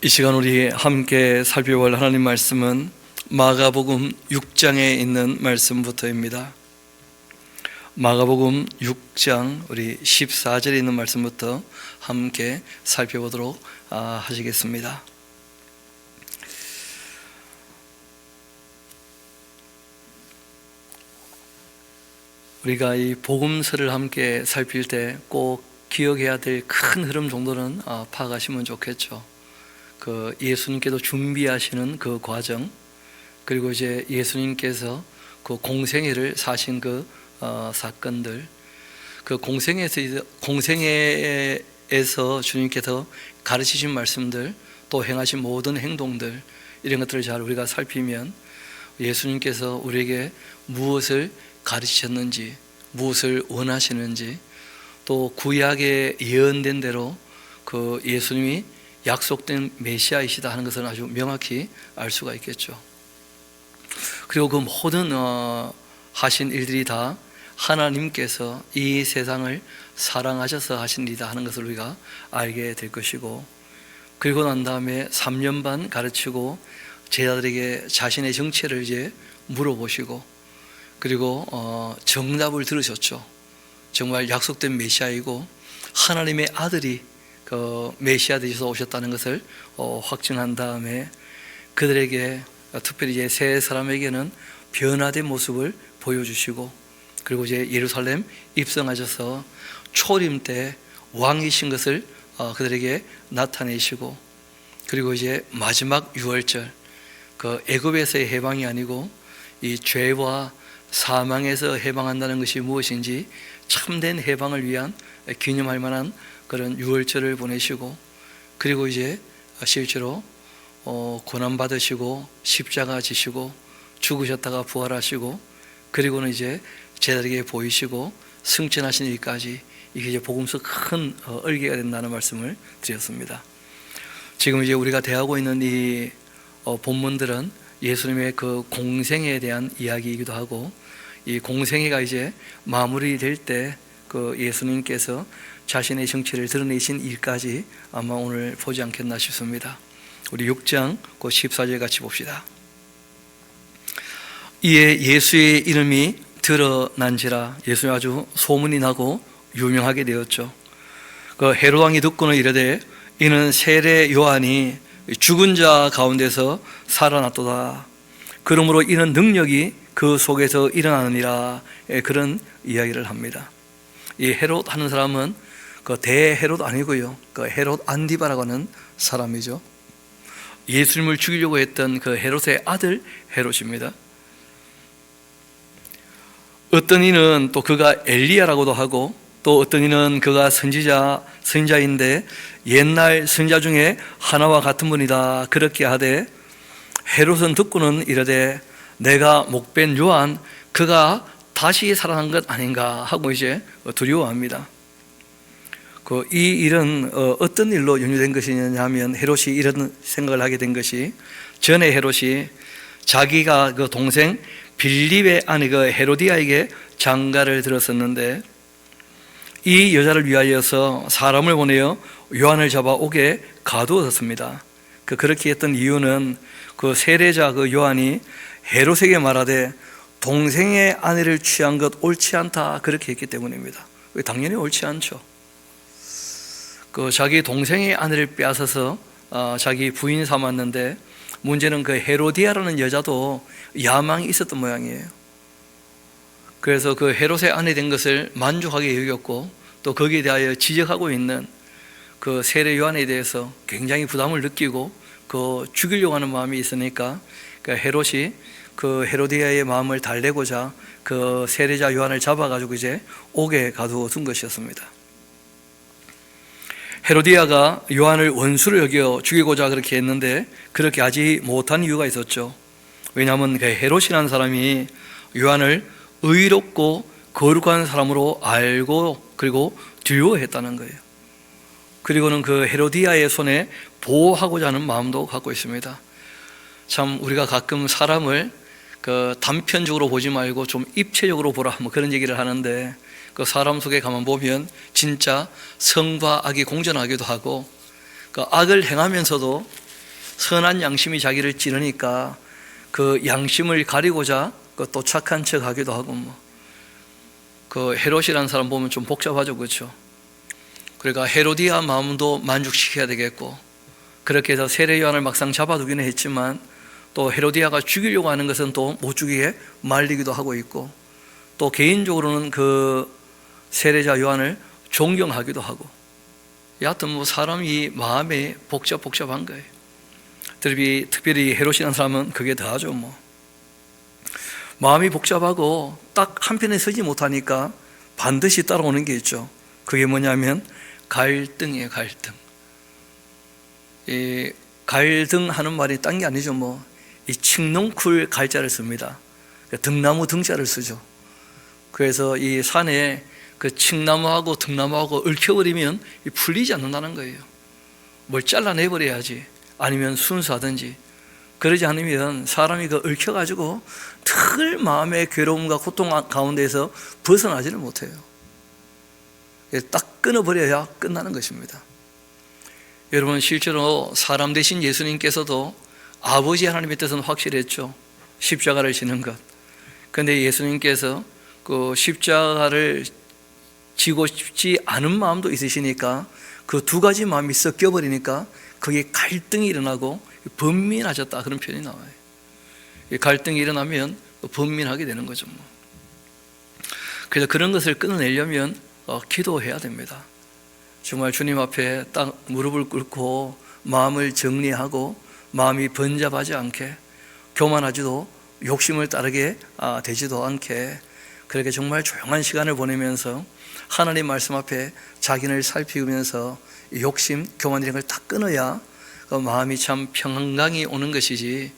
이 시간 우리 함께 살펴볼 하나님 말씀은 마가복음 6장에 있는 말씀부터입니다. 마가복음 6장 우리 14절에 있는 말씀부터 함께 살펴보도록 하시겠습니다. 우리가 이 복음서를 함께 살필 때 꼭 기억해야 될 큰 흐름 정도는 파악하시면 좋겠죠. 그 예수님께서 준비하시는 그 과정, 그리고 이제 예수님께서 그 공생애를 사신 그 사건들, 그 공생애에서 주님께서 가르치신 말씀들, 또 행하신 모든 행동들, 이런 것들을 잘 우리가 살피면 예수님께서 우리에게 무엇을 가르치셨는지, 무엇을 원하시는지, 또 구약에 예언된 대로 그 예수님이 약속된 메시아이시다 하는 것을 아주 명확히 알 수가 있겠죠. 그리고 그 모든 하신 일들이 다 하나님께서 이 세상을 사랑하셔서 하신 일이다 하는 것을 우리가 알게 될 것이고, 그리고 난 다음에 3년 반 가르치고 제자들에게 자신의 정체를 이제 물어보시고, 그리고 정답을 들으셨죠. 정말 약속된 메시아이고 하나님의 아들이 그 메시아 되셔서 오셨다는 것을 확증한 다음에 그들에게, 특별히 이제 세 사람에게는 변화된 모습을 보여주시고, 그리고 이제 예루살렘 입성하셔서 초림 때 왕이신 것을 그들에게 나타내시고, 그리고 이제 마지막 유월절, 그 애굽에서의 해방이 아니고 이 죄와 사망에서 해방한다는 것이 무엇인지 참된 해방을 위한 기념할 만한 그런 유월절을 보내시고, 그리고 이제 실제로 고난 받으시고 십자가 지시고 죽으셨다가 부활하시고, 그리고는 이제 제자들에게 보이시고 승천하신 일까지, 이게 이제 복음서 큰 얼개가 된다는 말씀을 드렸습니다. 지금 이제 우리가 대하고 있는 이 본문들은 예수님의 그 공생애에 대한 이야기이기도 하고, 이 공생애가 이제 마무리될 때 그 예수님께서 자신의 정체를 드러내신 일까지 아마 오늘 보지 않겠나 싶습니다. 우리 6장 그 14절 같이 봅시다. 이에 예수의 이름이 드러난지라, 예수님 아주 소문이 나고 유명하게 되었죠. 그 헤롯 왕이 듣고는 이르되 이는 세례 요한이 죽은 자 가운데서 살아났도다. 그러므로 이는 능력이 그 속에서 일어나느니라. 그런 이야기를 합니다. 이 헤롯 하는 사람은 그 대헤롯 아니고요, 그 헤롯 안디바라고 하는 사람이죠. 예수님을 죽이려고 했던 그 헤롯의 아들 헤롯입니다. 어떤 이는 또 그가 엘리야라고도 하고, 또 어떤 이는 그가 선지자인데 옛날 선지자 중에 하나와 같은 분이다 그렇게 하되, 헤롯은 듣고는 이르되 내가 목벤 요한 그가 다시 살아난 것 아닌가 하고 이제 두려워합니다. 이 일은 어떤 일로 연유된 것이냐 하면, 헤롯이 이런 생각을 하게 된 것이, 전에 헤롯이 자기가 그 동생 빌립의 아내 그 헤로디아에게 장가를 들었었는데, 이 여자를 위하여서 사람을 보내어 요한을 잡아 옥에 가두었습니다. 그렇게 했던 이유는 그 세례자 그 요한이 헤롯에게 말하되 동생의 아내를 취한 것 옳지 않다 그렇게 했기 때문입니다. 당연히 옳지 않죠. 그 자기 동생의 아내를 빼앗아서 자기 부인 삼았는데, 문제는 그 헤로디아라는 여자도 야망이 있었던 모양이에요. 그래서 그 헤롯의 아내 된 것을 만족하게 여겼고, 또 거기에 대하여 지적하고 있는 그 세례 요한에 대해서 굉장히 부담을 느끼고 그 죽이려고 하는 마음이 있으니까, 그 헤롯이 그 헤로디아의 마음을 달래고자 그 세례자 요한을 잡아가지고 이제 옥에 가두어 둔 것이었습니다. 헤로디아가 요한을 원수로 여겨 죽이고자 그렇게 했는데, 그렇게 하지 못한 이유가 있었죠. 왜냐하면 그 헤롯이라는 사람이 요한을 의롭고 거룩한 사람으로 알고 그리고 두려워했다는 거예요. 그리고는 그 헤로디아의 손에 보호하고자 하는 마음도 갖고 있습니다. 참 우리가 가끔 사람을 그 단편적으로 보지 말고 좀 입체적으로 보라, 뭐 그런 얘기를 하는데, 그 사람 속에 가만 보면 진짜 성과 악이 공존하기도 하고, 그 악을 행하면서도 선한 양심이 자기를 찌르니까 그 양심을 가리고자 또 착한 척 하기도 하고 그 헤롯이라는 사람 보면 좀 복잡하죠, 그렇죠? 그러니까 헤로디아 마음도 만족시켜야 되겠고, 그렇게 해서 세례 요한을 막상 잡아두기는 했지만 또 헤로디아가 죽이려고 하는 것은 또 못 죽이게 말리기도 하고 있고, 또 개인적으로는 그 세례자 요한을 존경하기도 하고, 여하튼 사람이 마음이 복잡한 거예요. 특별히 헤롯이라는 사람은 그게 더하죠. 마음이 복잡하고 딱 한편에 서지 못하니까 반드시 따라오는 게 있죠. 그게 뭐냐면 갈등이에요. 갈등. 이 갈등하는 말이 딴 게 아니죠. 이 칡농쿨 갈자를 씁니다. 등나무 등자를 쓰죠. 그래서 이 산에 그 칡나무하고 등나무하고 얽혀버리면 풀리지 않는다는 거예요. 뭘 잘라내버려야지, 아니면 순수하든지. 그러지 않으면 사람이 그 얽혀가지고 늘 마음의 괴로움과 고통 가운데서 벗어나지를 못해요. 딱 끊어버려야 끝나는 것입니다. 여러분, 실제로 사람 대신 예수님께서도 아버지 하나님의 뜻은 확실했죠. 십자가를 지는 것. 그런데 예수님께서 그 십자가를 지고 싶지 않은 마음도 있으시니까 그 두 가지 마음이 섞여버리니까 거기에 갈등이 일어나고 번민하셨다, 그런 표현이 나와요. 갈등이 일어나면 번민하게 되는 거죠. 그래서 그런 것을 끊어내려면 기도해야 됩니다. 정말 주님 앞에 딱 무릎을 꿇고 마음을 정리하고 마음이 번잡하지 않게, 교만하지도 욕심을 따르게 되지도 않게, 그렇게 정말 조용한 시간을 보내면서 하나님 말씀 앞에 자기를 살피면서 욕심, 교만 이런 걸 다 끊어야 그 마음이 참 평강이 오는 것이지,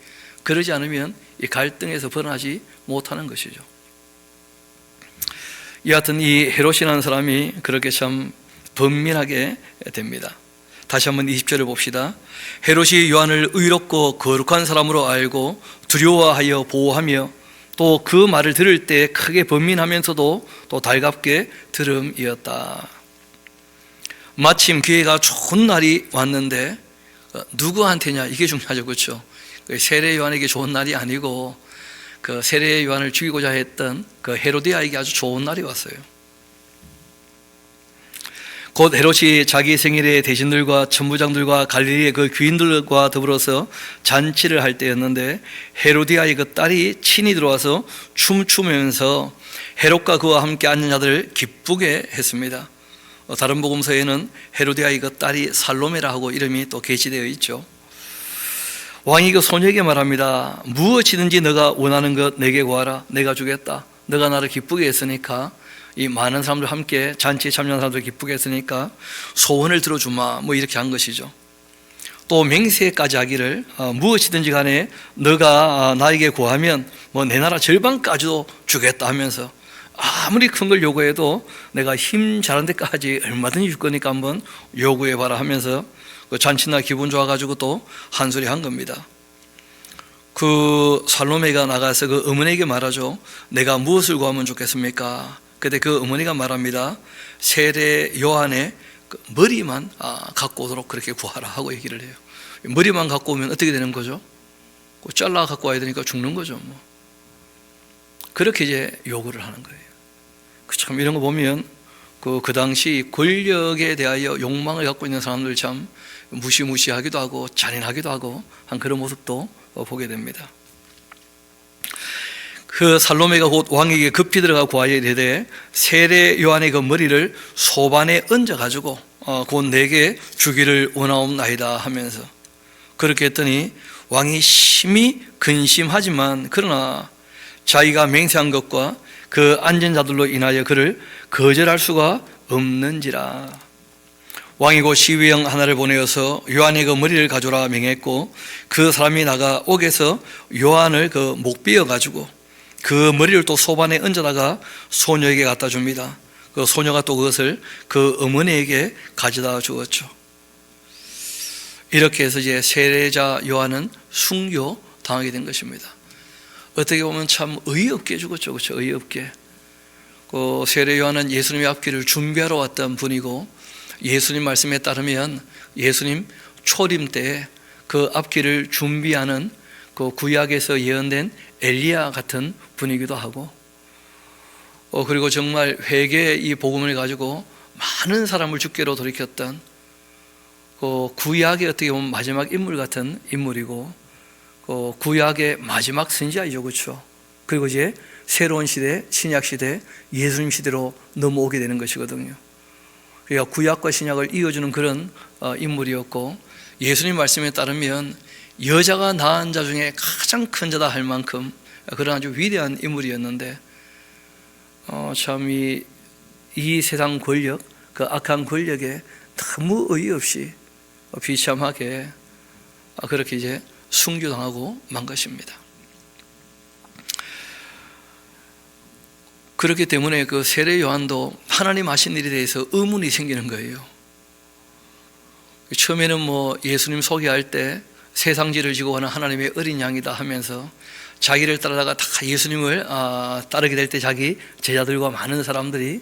그러지 않으면 이 갈등에서 벗어나지 못하는 것이죠. 여하튼 이 헤롯이라는 사람이 그렇게 참 번민하게 됩니다. 다시 한번 20절을 봅시다. 헤롯이 요한을 의롭고 거룩한 사람으로 알고 두려워하여 보호하며 또 그 말을 들을 때 크게 번민하면서도 또 달갑게 들음이었다. 마침 기회가 좋은 날이 왔는데 누구한테냐, 이게 중요하죠, 그렇죠? 세례 요한에게 좋은 날이 아니고 그 세례 요한을 죽이고자 했던 그 헤로디아에게 아주 좋은 날이 왔어요. 곧 헤롯이 자기 생일에 대신들과 천부장들과 갈릴리의 그 귀인들과 더불어서 잔치를 할 때였는데, 헤로디아의 그 딸이 친히 들어와서 춤추면서 헤롯과 그와 함께 앉은 자들을 기쁘게 했습니다. 다른 복음서에는 헤로디아의 그 딸이 살로메라 하고 이름이 또 게시되어 있죠. 왕이 그 소녀에게 말합니다. 무엇이든지 너가 원하는 것 내게 구하라. 내가 주겠다. 너가 나를 기쁘게 했으니까, 이 많은 사람들 함께 잔치에 참여한 사람들 기쁘게 했으니까 소원을 들어주마, 이렇게 한 것이죠. 또 맹세까지 하기를 무엇이든지 간에 너가 나에게 구하면 내 나라 절반까지도 주겠다 하면서, 아무리 큰 걸 요구해도 내가 힘 잘한 데까지 얼마든지 줄 거니까 한번 요구해봐라 하면서 그 잔치날 기분 좋아가지고 또 한 소리 한 겁니다. 그 살로메가 나가서 그 어머니에게 말하죠. 내가 무엇을 구하면 좋겠습니까? 그때 그 어머니가 말합니다. 세례 요한의 그 머리만 갖고 오도록 그렇게 구하라 하고 얘기를 해요. 머리만 갖고 오면 어떻게 되는 거죠? 잘라 갖고 와야 되니까 죽는 거죠. 그렇게 이제 요구를 하는 거예요. 참 이런 거 보면 그 당시 권력에 대하여 욕망을 갖고 있는 사람들 참 무시무시하기도 하고 잔인하기도 하고 한 그런 모습도 보게 됩니다. 그 살로메가 곧 왕에게 급히 들어가 구하여 이르되 세례 요한의 그 머리를 소반에 얹어가지고 곧 내게 주기를 원하옵나이다 하면서, 그렇게 했더니 왕이 심히 근심하지만 그러나 자기가 맹세한 것과 그 앉은 자들로 인하여 그를 거절할 수가 없는지라. 왕이 곧 시위형 하나를 보내어서 요한의 그 머리를 가져라 명했고, 그 사람이 나가 옥에서 요한을 그 목 베어가지고 그 머리를 또 소반에 얹어다가 소녀에게 갖다 줍니다. 그 소녀가 또 그것을 그 어머니에게 가져다 주었죠. 이렇게 해서 이제 세례자 요한은 순교 당하게 된 것입니다. 어떻게 보면 참 의의없게 죽었죠, 그렇죠? 의의없게. 그 세례 요한은 예수님의 앞길을 준비하러 왔던 분이고, 예수님 말씀에 따르면 예수님 초림 때 그 앞길을 준비하는 그 구약에서 예언된 엘리야 같은 분이기도 하고, 그리고 정말 회개의 이 복음을 가지고 많은 사람을 주께로 돌이켰던 그 구약의 어떻게 보면 마지막 인물 같은 인물이고, 구약의 마지막 선지자이죠, 그렇죠? 그리고 이제 새로운 시대, 신약 시대, 예수님 시대로 넘어오게 되는 것이거든요. 그러니까 구약과 신약을 이어주는 그런 인물이었고, 예수님 말씀에 따르면 여자가 낳은 자 중에 가장 큰 자다 할 만큼 그런 아주 위대한 인물이었는데, 참 이 세상 권력, 그 악한 권력에 너무 어이없이 비참하게 그렇게 이제 순교당하고 만 것입니다. 그렇기 때문에 그 세례 요한도 하나님 하신 일에 대해서 의문이 생기는 거예요. 처음에는 예수님 소개할 때 세상지를 지고 가는 하나님의 어린 양이다 하면서 자기를 따르다가 다 예수님을 따르게 될 때 자기 제자들과 많은 사람들이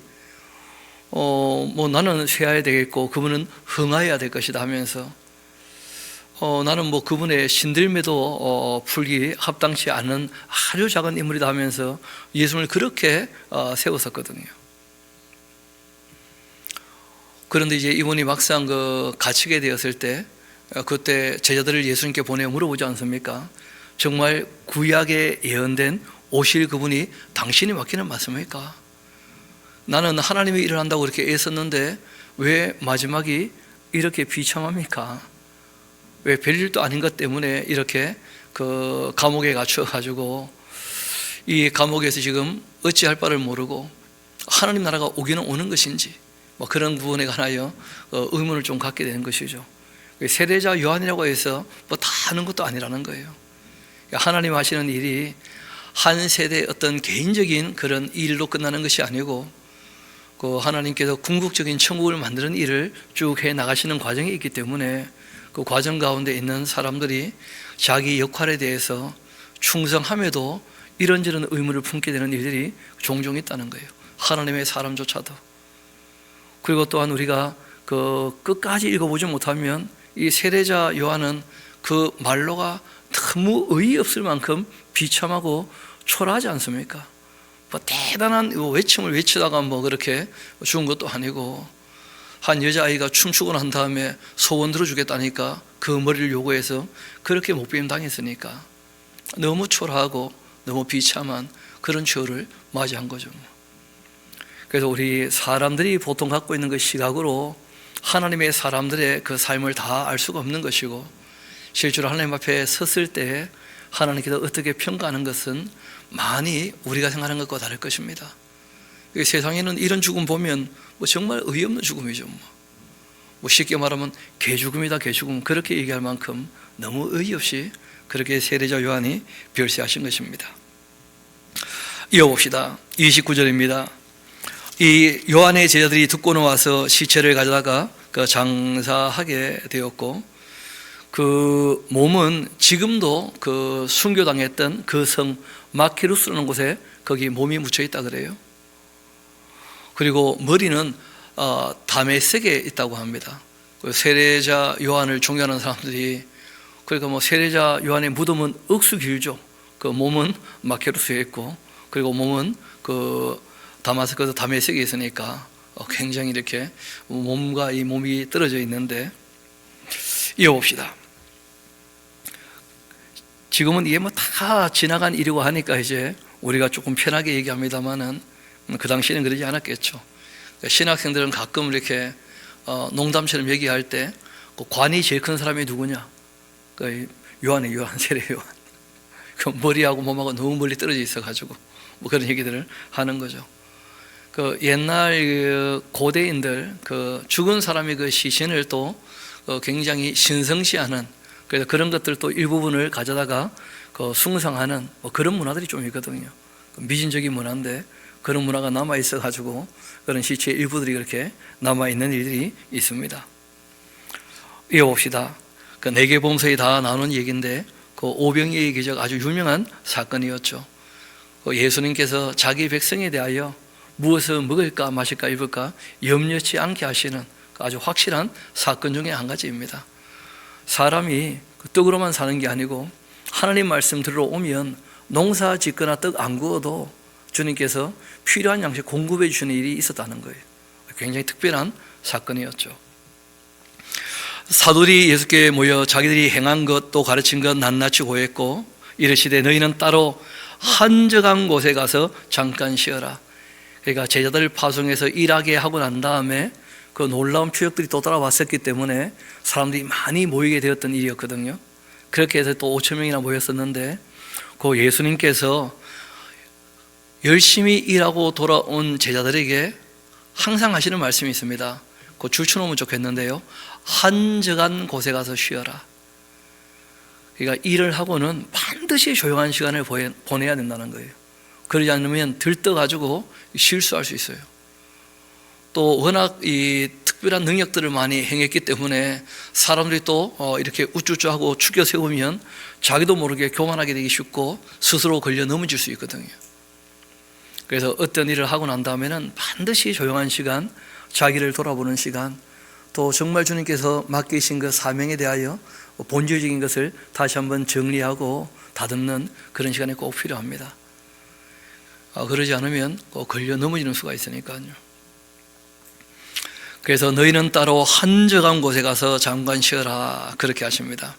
나는 쇠해야 되겠고 그분은 흥하여야 될 것이다 하면서 나는 그분의 신들매도 풀기 합당치 않은 아주 작은 인물이다 하면서 예수님을 그렇게 세웠었거든요. 그런데 이제 이분이 막상 갇히게 되었을 때 그때 제자들을 예수님께 보내 물어보지 않습니까? 정말 구약에 예언된 오실 그분이 당신이 맡기는 말씀입니까? 나는 하나님의 일을 한다고 그렇게 애썼는데 왜 마지막이 이렇게 비참합니까? 왜 별일도 아닌 것 때문에 이렇게 그 감옥에 갇혀가지고 이 감옥에서 지금 어찌할 바를 모르고 하나님 나라가 오기는 오는 것인지 그런 부분에 관하여 의문을 좀 갖게 되는 것이죠. 세례자 요한이라고 해서 다 아는 것도 아니라는 거예요. 하나님 하시는 일이 한 세대의 어떤 개인적인 그런 일로 끝나는 것이 아니고 그 하나님께서 궁극적인 천국을 만드는 일을 쭉 해 나가시는 과정이 있기 때문에 그 과정 가운데 있는 사람들이 자기 역할에 대해서 충성함에도 이런저런 의무를 품게 되는 일들이 종종 있다는 거예요. 하나님의 사람조차도. 그리고 또한 우리가 그 끝까지 읽어보지 못하면 이 세례자 요한은 그 말로가 너무 어이없을 만큼 비참하고 초라하지 않습니까? 대단한 외침을 외치다가 그렇게 죽은 것도 아니고, 한 여자아이가 춤추고 난 다음에 소원 들어주겠다니까 그 머리를 요구해서 그렇게 못배임 당했으니까 너무 초라하고 너무 비참한 그런 죄를 맞이한 거죠. 그래서 우리 사람들이 보통 갖고 있는 그 시각으로 하나님의 사람들의 그 삶을 다 알 수가 없는 것이고, 실제로 하나님 앞에 섰을 때 하나님께서 어떻게 평가하는 것은 많이 우리가 생각하는 것과 다를 것입니다. 세상에는 이런 죽음 보면 정말 어이없는 죽음이죠. 쉽게 말하면 개죽음이다, 개죽음, 그렇게 얘기할 만큼 너무 어이없이 그렇게 세례자 요한이 별세하신 것입니다. 이어봅시다. 29절입니다. 이 요한의 제자들이 듣고는 와서 시체를 가져다가 그 장사하게 되었고, 그 몸은 지금도 그 순교당했던 그 성 마키루스라는 곳에 거기 몸이 묻혀 있다 그래요. 그리고 머리는 다메섹에 있다고 합니다. 세례자 요한을 존경하는 사람들이, 그러니까 세례자 요한의 무덤은 억수 길죠. 그 몸은 마키루스에 있고, 그리고 몸은 그 다마스커스 다메섹에 있으니까 굉장히 이렇게 몸과 이 몸이 떨어져 있는데, 이어봅시다. 지금은 이게 다 지나간 일이고 하니까 이제 우리가 조금 편하게 얘기합니다만은 그 당시에는 그러지 않았겠죠. 신학생들은 가끔 이렇게 농담처럼 얘기할 때 그 관이 제일 큰 사람이 누구냐? 그 요한, 세례 요한. 그 머리하고 몸하고 너무 멀리 떨어져 있어가지고 그런 얘기들을 하는 거죠. 그 옛날 고대인들 그 죽은 사람의 그 시신을 또 굉장히 신성시하는, 그래서 그런 것들도 일부분을 가져다가 그 숭상하는 그런 문화들이 좀 있거든요. 미진적인 문화인데 그런 문화가 남아 있어가지고 그런 시체의 일부들이 그렇게 남아 있는 일들이 있습니다. 이어봅시다. 그 내계범서에 다 나오는 얘기인데 그 오병이의 기적 아주 유명한 사건이었죠. 그 예수님께서 자기 백성에 대하여 무엇을 먹을까 마실까 입을까 염려치 않게 하시는 아주 확실한 사건 중에 한 가지입니다. 사람이 그 떡으로만 사는 게 아니고 하나님 말씀 들어오면 농사 짓거나 떡 안 구워도 주님께서 필요한 양식 공급해 주시는 일이 있었다는 거예요. 굉장히 특별한 사건이었죠. 사도들이 예수께 모여 자기들이 행한 것 또 가르친 것 낱낱이 고했고 이르시되 너희는 따로 한적한 곳에 가서 잠깐 쉬어라. 그러니까 제자들을 파송해서 일하게 하고 난 다음에 그 놀라운 표적들이 또 따라왔었기 때문에 사람들이 많이 모이게 되었던 일이었거든요. 그렇게 해서 또 5천 명이나 모였었는데 그 예수님께서 열심히 일하고 돌아온 제자들에게 항상 하시는 말씀이 있습니다. 그 줄쳐놓으면 좋겠는데요. 한적한 곳에 가서 쉬어라. 그러니까 일을 하고는 반드시 조용한 시간을 보내야 된다는 거예요. 그러지 않으면 들떠가지고 실수할 수 있어요. 또 워낙 이 특별한 능력들을 많이 행했기 때문에 사람들이 또 이렇게 우쭈쭈하고 축여 세우면 자기도 모르게 교만하게 되기 쉽고 스스로 걸려 넘어질 수 있거든요. 그래서 어떤 일을 하고 난 다음에는 반드시 조용한 시간, 자기를 돌아보는 시간, 또 정말 주님께서 맡기신 그 사명에 대하여 본질적인 것을 다시 한번 정리하고 다듬는 그런 시간이 꼭 필요합니다. 그러지 않으면 꼭 걸려 넘어지는 수가 있으니까요. 그래서 너희는 따로 한적한 곳에 가서 잠깐 쉬어라 그렇게 하십니다.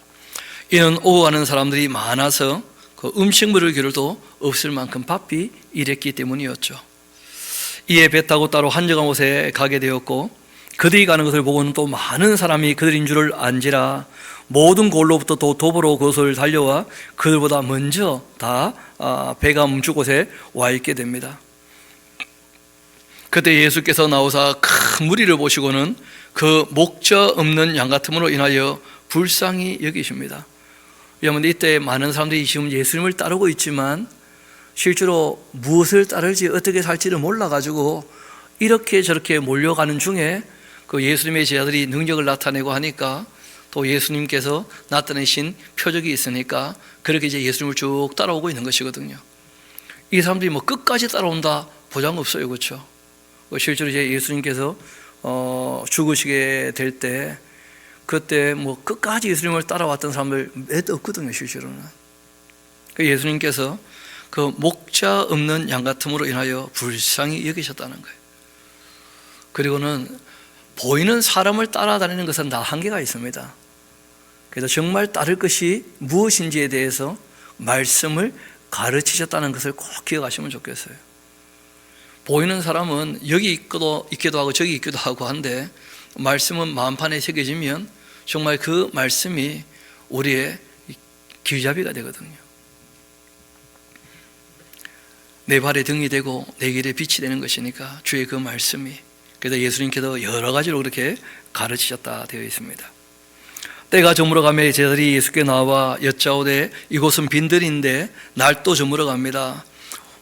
이는 오고 가는 사람들이 많아서 그 음식 먹을 겨를도 없을 만큼 바삐 일했기 때문이었죠. 이에 배 타고 따로 한적한 곳에 가게 되었고 그들이 가는 것을 보고는 또 많은 사람이 그들인 줄을 안지라 모든 골로부터 또 도보로 그곳을 달려와 그들보다 먼저 다 배가 멈출 곳에 와 있게 됩니다. 그때 예수께서 나오사 큰 무리를 보시고는 그 목자 없는 양 같음으로 인하여 불쌍히 여기십니다. 왜냐하면 이때 많은 사람들이 지금 예수님을 따르고 있지만 실제로 무엇을 따를지 어떻게 살지를 몰라가지고 이렇게 저렇게 몰려가는 중에 그 예수님의 제자들이 능력을 나타내고 하니까 또 예수님께서 나타내신 표적이 있으니까 그렇게 이제 예수님을 쭉 따라오고 있는 것이거든요. 이 사람들이 뭐 끝까지 따라온다 보장 없어요, 그렇죠? 실제로 이제 예수님께서 죽으시게 될 때 그때 뭐 끝까지 예수님을 따라왔던 사람들 몇 없거든요, 실제로는. 예수님께서 그 목자 없는 양 같음으로 인하여 불쌍히 여기셨다는 거예요. 그리고는 보이는 사람을 따라다니는 것은 다 한계가 있습니다. 그래서 정말 따를 것이 무엇인지에 대해서 말씀을 가르치셨다는 것을 꼭 기억하시면 좋겠어요. 보이는 사람은 여기 있기도 하고 저기 있기도 하고 한데 말씀은 마음판에 새겨지면 정말 그 말씀이 우리의 길잡이가 되거든요. 내 발에 등이 되고 내 길에 빛이 되는 것이니까 주의 그 말씀이. 그래서 예수님께서 여러 가지로 그렇게 가르치셨다 되어 있습니다. 때가 저물어 가매 제자들이 예수께 나와 여짜오되 이곳은 빈들인데 날도 저물어 갑니다.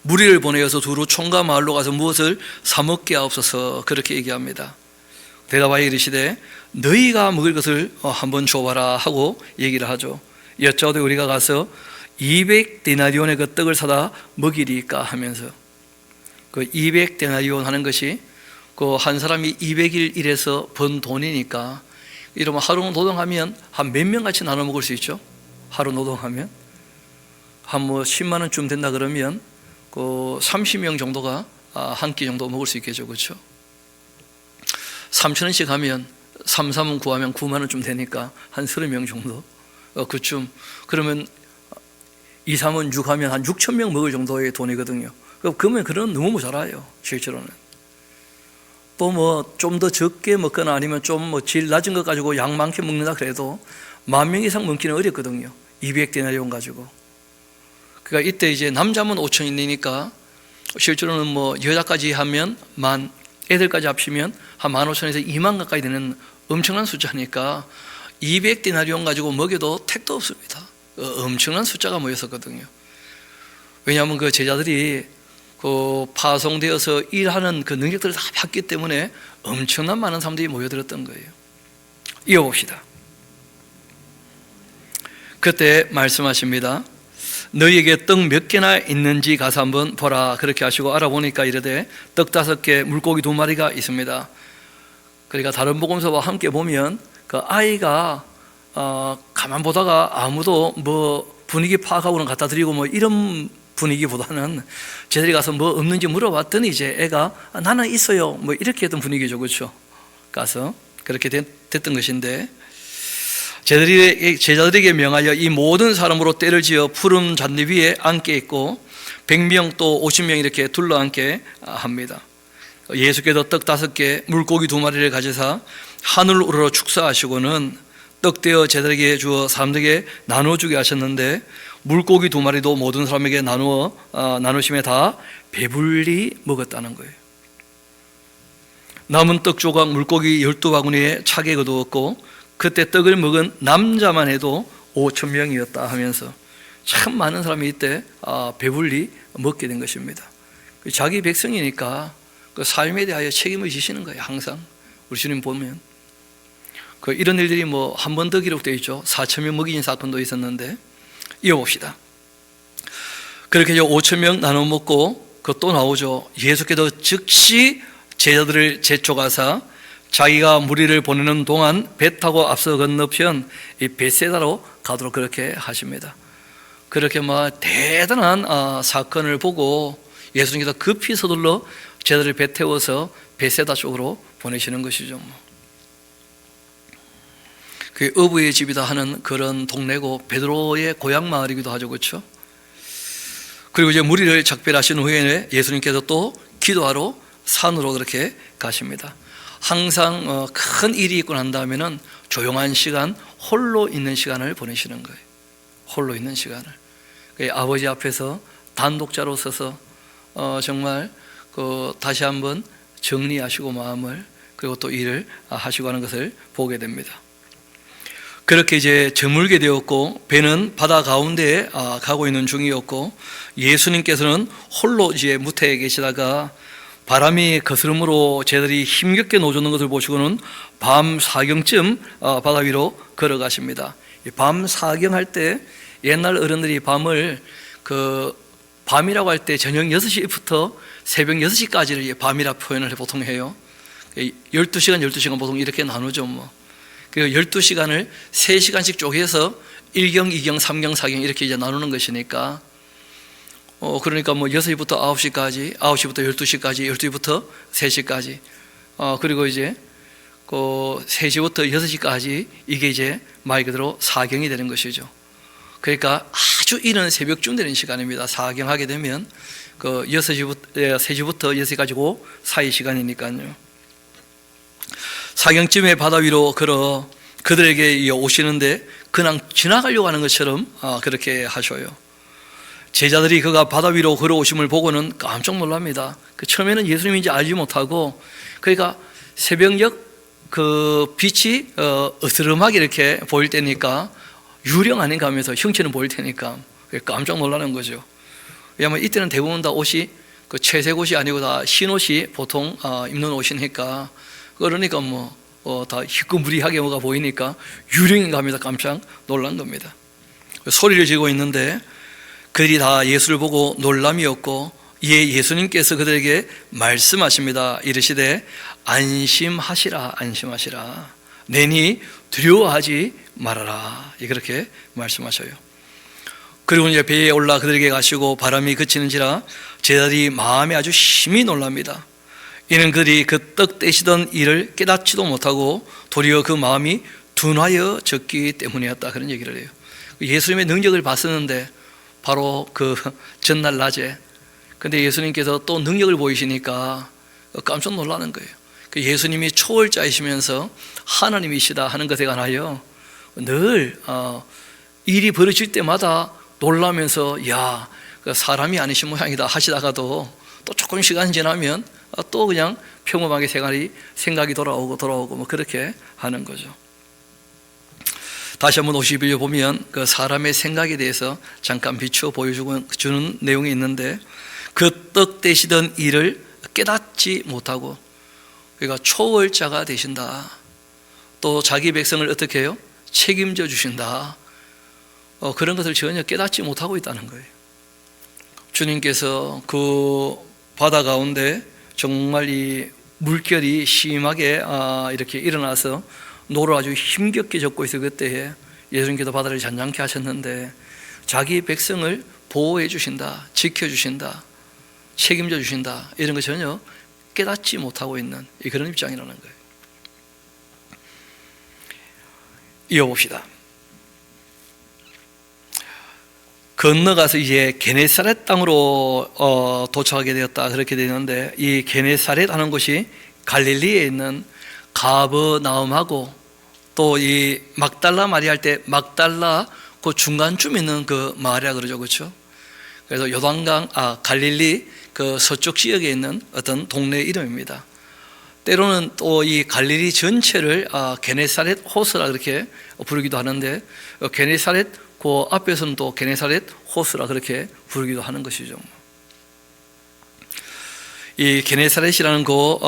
무리를 보내어서 두루 총과 마을로 가서 무엇을 사 먹게 하옵소서 그렇게 얘기합니다. 대답하여 이르시되 너희가 먹을 것을 한번 줘봐라 하고 얘기를 하죠. 여짜오되 우리가 가서 200데나리온의 그 떡을 사다 먹이리까 하면서 그 200데나리온 하는 것이 그 한 사람이 200일 일해서 번 돈이니까 이러면 하루 노동하면 한 몇 명 같이 나눠 먹을 수 있죠. 하루 노동하면 한 뭐 10만 원쯤 된다 그러면 그 30명 정도가 한 끼 정도 먹을 수 있겠죠, 그렇죠? 3,000원씩 하면 3, 3은 구하면 9만 원쯤 되니까 한 30명 정도 그쯤. 그러면 2, 3은 6 하면 한 6,000명 먹을 정도의 돈이거든요. 그러면 그런 너무 모자라요, 실제로는. 또 뭐 좀 더 적게 먹거나 아니면 좀 뭐 질 낮은 것 가지고 양 많게 먹는다 그래도 10,000명 이상 먹기는 어렵거든요. 200데나리온 가지고. 그러니까 이때 이제 남자면 5,000원이니까 실제로는 뭐 여자까지 하면 만, 애들까지 합치면 한 15,000에서 2만 가까이 되는 엄청난 숫자니까 200데나리온 가지고 먹여도 택도 없습니다. 엄청난 숫자가 모였었거든요. 왜냐하면 그 제자들이 그 파송되어서 일하는 그 능력들을 다 받기 때문에 엄청난 많은 사람들이 모여들었던 거예요. 이어봅시다. 그때 말씀하십니다. 너희에게 떡 몇 개나 있는지 가서 한번 보라 그렇게 하시고 알아보니까 이르되 떡 5개 물고기 2마리가 있습니다. 그러니까 다른 복음서와 함께 보면 그 아이가 가만 보다가 아무도 분위기 파악하고는 갖다 드리고 이런 분위기보다는 제자들이 가서 없는지 물어봤더니 이제 애가 나는 있어요 이렇게 했던 분위기죠. 그렇죠? 가서 그렇게 됐던 것인데, 제자들에게 명하여 이 모든 사람으로 떼를 지어 푸른 잔디 위에 앉게 있고 100명 또 50명 이렇게 둘러앉게 합니다. 예수께서 떡 5개 물고기 2마리를 가져사 하늘 우러러 축사하시고는 떡 떼어 제자들에게 주어 사람들에게 나눠주게 하셨는데, 물고기 2마리도 모든 사람에게 나누심에 다 배불리 먹었다는 거예요. 남은 떡 조각 물고기 12바구니에 차게 거두었고 그때 떡을 먹은 남자만 해도 5,000명이었다 하면서 참 많은 사람이 이때 배불리 먹게 된 것입니다. 자기 백성이니까 그 삶에 대하여 책임을 지시는 거예요. 항상 우리 주님 보면 이런 일들이 한 번 더 기록되어 있죠. 4,000명 먹인 사건도 있었는데, 이어봅시다. 그렇게 5,000명 나눠 먹고 또 나오죠. 예수께서 즉시 제자들을 재촉하사 자기가 무리를 보내는 동안 배 타고 앞서 건너편 이 벳세다로 가도록 그렇게 하십니다. 그렇게 대단한 사건을 보고 예수님께서 급히 서둘러 제자들을 배 태워서 벳세다 쪽으로 보내시는 것이죠. 그 어부의 집이다 하는 그런 동네고 베드로의 고향 마을이기도 하죠. 그렇죠? 그리고 이제 무리를 작별하신 후에 예수님께서 또 기도하러 산으로 그렇게 가십니다. 항상 큰 일이 있고 난 다음에는 조용한 시간, 홀로 있는 시간을 보내시는 거예요. 홀로 있는 시간을. 아버지 앞에서 단독자로 서서 정말 다시 한번 정리하시고 마음을, 그리고 또 일을 하시고 하는 것을 보게 됩니다. 그렇게 이제 저물게 되었고 배는 바다 가운데에 가고 있는 중이었고, 예수님께서는 홀로 이제 무태에 계시다가 바람이 거스름으로 제자들이 힘겹게 노젓는 것을 보시고는 밤 4경쯤 바다 위로 걸어가십니다. 밤 4경 할 때 옛날 어른들이 밤을 밤이라고 할 때 저녁 6시부터 새벽 6시까지를 밤이라 표현을 보통 해요. 12시간 12시간 보통 이렇게 나누죠. 그리고 12시간을 3시간씩 쪼개서 1경, 2경, 3경, 4경 이렇게 이제 나누는 것이니까 그러니까 6시부터 9시까지, 9시부터 12시까지, 12시부터 3시까지, 그리고 이제 3시부터 6시까지 이게 이제 말 그대로 4경이 되는 것이죠. 그러니까 아주 이른 새벽쯤 되는 시간입니다. 4경 하게 되면 3시부터 6시까지고 사이 시간이니까요. 4경쯤에 바다 위로 걸어 그들에게 오시는데 그냥 지나가려고 하는 것처럼 그렇게 하셔요. 제자들이 그가 바다 위로 걸어오심을 보고는 깜짝 놀랍니다. 처음에는 예수님인지 알지 못하고, 그러니까 새벽녘 빛이 어스름하게 이렇게 보일 때니까 유령 아닌가 하면서 형체는 보일 테니까 깜짝 놀라는 거죠. 왜냐하면 이때는 대부분 다 옷이 채색 옷이 아니고 다 흰 옷이 보통 입는 옷이니까, 그러니까 다 희끄무리하게 보이니까 유령인가 하면서 깜짝 놀란 겁니다. 소리를 지르고 있는데 그들이 다 예수를 보고 놀람이었고, 이에 예수님께서 그들에게 말씀하십니다. 이르시되 안심하시라, 안심하시라. 내니 두려워하지 말아라. 그렇게 말씀하셔요. 그리고 이제 배에 올라 그들에게 가시고 바람이 그치는지라 제자들이 마음에 아주 심히 놀랍니다. 이는 그들이 그 떡 떼시던 일을 깨닫지도 못하고 도리어 그 마음이 둔하여 졌기 때문이었다. 그런 얘기를 해요. 예수님의 능력을 봤었는데 바로 전날 낮에, 근데 예수님께서 또 능력을 보이시니까 깜짝 놀라는 거예요. 예수님이 초월자이시면서 하나님이시다 하는 것에 관하여 늘 일이 벌어질 때마다 놀라면서 야, 사람이 아니신 모양이다 하시다가도 또 조금 시간 지나면 또 그냥 평범하게 생각이 돌아오고 그렇게 하는 거죠. 다시 한번 51절 보면 사람의 생각에 대해서 잠깐 비추어 보여주는 내용이 있는데, 그 떡 떼시던 일을 깨닫지 못하고, 그러니까 초월자가 되신다. 또 자기 백성을 어떻게 해요? 책임져 주신다. 그런 것을 전혀 깨닫지 못하고 있다는 거예요. 주님께서 그 바다 가운데 정말 이 물결이 심하게 이렇게 일어나서 노를 아주 힘겹게 젓고 있을 그때에 예수님께서 바다를 잔잔케 하셨는데 자기 백성을 보호해 주신다, 지켜주신다, 책임져 주신다, 이런 거 전혀 깨닫지 못하고 있는 그런 입장이라는 거예요. 이어봅시다. 건너가서 이제 게네사렛 땅으로 도착하게 되었다, 그렇게 되는데, 이 게네사렛 하는 곳이 갈릴리에 있는 가버나움하고 또 이 막달라 마리 할 때 막달라 그 중간쯤 있는 그 마을이라 그러죠, 그렇죠? 그래서 요단강, 갈릴리 그 서쪽 지역에 있는 어떤 동네 이름입니다. 때로는 또 이 갈릴리 전체를 게네사렛 호수라 그렇게 부르기도 하는데, 게네사렛 그 앞에서는 또 게네사렛 호수라 그렇게 부르기도 하는 것이죠. 이 게네사렛이라는 그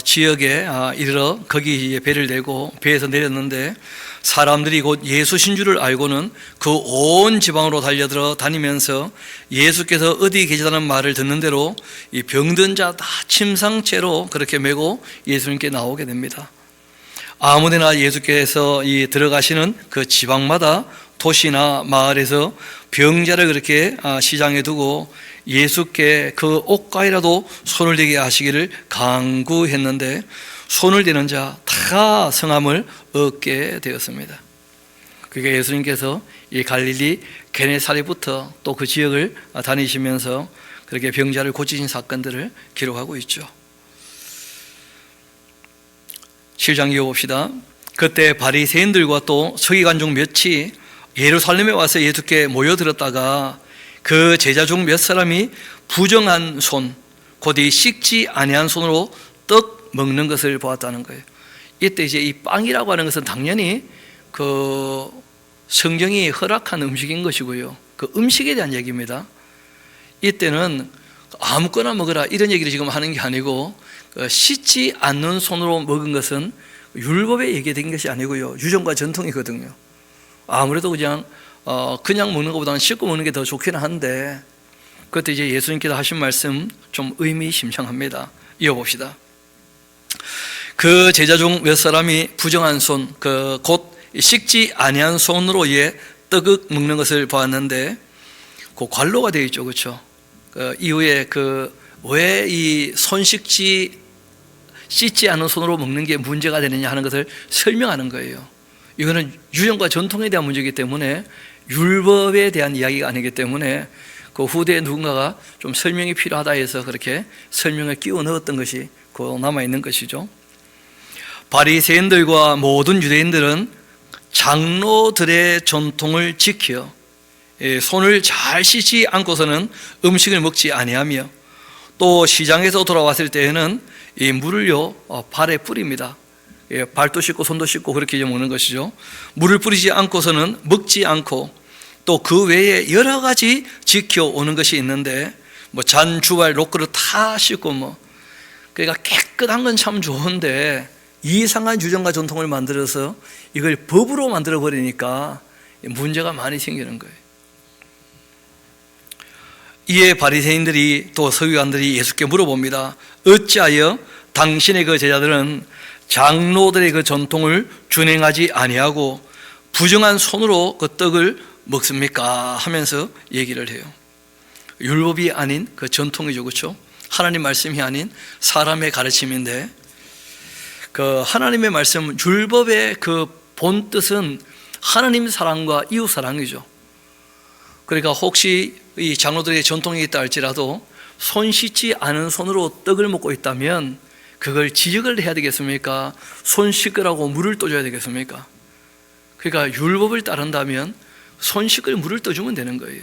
지역에 이르러 거기 배를 내고 배에서 내렸는데, 사람들이 곧 예수신 줄을 알고는 그 온 지방으로 달려들어 다니면서 예수께서 어디 계시다는 말을 듣는 대로 이 병든 자 다 침상채로 그렇게 메고 예수님께 나오게 됩니다. 아무데나 예수께서 이 들어가시는 그 지방마다 도시나 마을에서 병자를 그렇게 시장에 두고 예수께 그 옷가에라도 손을 대게 하시기를 간구했는데, 손을 대는 자 다 성함을 얻게 되었습니다. 그게 예수님께서 이 갈릴리 게네사렛부터 또 그 지역을 다니시면서 그렇게 병자를 고치신 사건들을 기록하고 있죠. 7장 이어봅시다. 그때 바리새인들과 또 서기관 중 몇이 예루살렘에 와서 예수께 모여들었다가 그 제자 중 몇 사람이 부정한 손, 곧 이 씻지 아니한 손으로 떡 먹는 것을 보았다는 거예요. 이때 이제 이 빵이라고 하는 것은 당연히 그 성경이 허락한 음식인 것이고요. 그 음식에 대한 얘기입니다. 이때는 아무거나 먹으라 이런 얘기를 지금 하는 게 아니고, 씻지 않는 손으로 먹은 것은 율법에 얘기된 것이 아니고요, 유전과 전통이거든요. 아무래도 그냥 먹는 것보다는 씻고 먹는 게 더 좋긴 한데, 그때 이제 예수님께서 하신 말씀 좀 의미심장합니다. 이어봅시다. 그 제자 중 몇 사람이 부정한 손, 곧 씻지 아니한 손으로 떡을 먹는 것을 보았는데, 그 관로가 되어 있죠, 그렇죠? 이후에 왜 이 씻지 않은 손으로 먹는 게 문제가 되느냐 하는 것을 설명하는 거예요. 이거는 유전과 전통에 대한 문제이기 때문에 율법에 대한 이야기가 아니기 때문에 그 후대에 누군가가 좀 설명이 필요하다 해서 그렇게 설명을 끼워 넣었던 것이 남아있는 것이죠. 바리새인들과 모든 유대인들은 장로들의 전통을 지켜 손을 잘 씻지 않고서는 음식을 먹지 아니하며, 또 시장에서 돌아왔을 때에는 이 물을요 발에 뿌립니다. 발도 씻고 손도 씻고 그렇게 먹는 것이죠. 물을 뿌리지 않고서는 먹지 않고, 또 그 외에 여러 가지 지켜오는 것이 있는데, 잔, 주발, 롯그릇 다 씻고 그러니까 깨끗한 건 참 좋은데 이상한 유전과 전통을 만들어서 이걸 법으로 만들어 버리니까 문제가 많이 생기는 거예요. 이에 바리새인들이 또 서기관들이 예수께 물어봅니다. 어찌하여 당신의 그 제자들은 장로들의 그 전통을 준행하지 아니하고 부정한 손으로 그 떡을 먹습니까? 하면서 얘기를 해요. 율법이 아닌 그 전통이죠, 그렇죠? 하나님 말씀이 아닌 사람의 가르침인데, 그 하나님의 말씀, 율법의 그 본 뜻은 하나님 사랑과 이웃 사랑이죠. 그러니까 혹시 이 장로들의 전통이 있다 할지라도 손 씻지 않은 손으로 떡을 먹고 있다면 그걸 지적을 해야 되겠습니까? 손 씻으라고 물을 떠줘야 되겠습니까? 그러니까 율법을 따른다면 손 씻을 물을 떠주면 되는 거예요.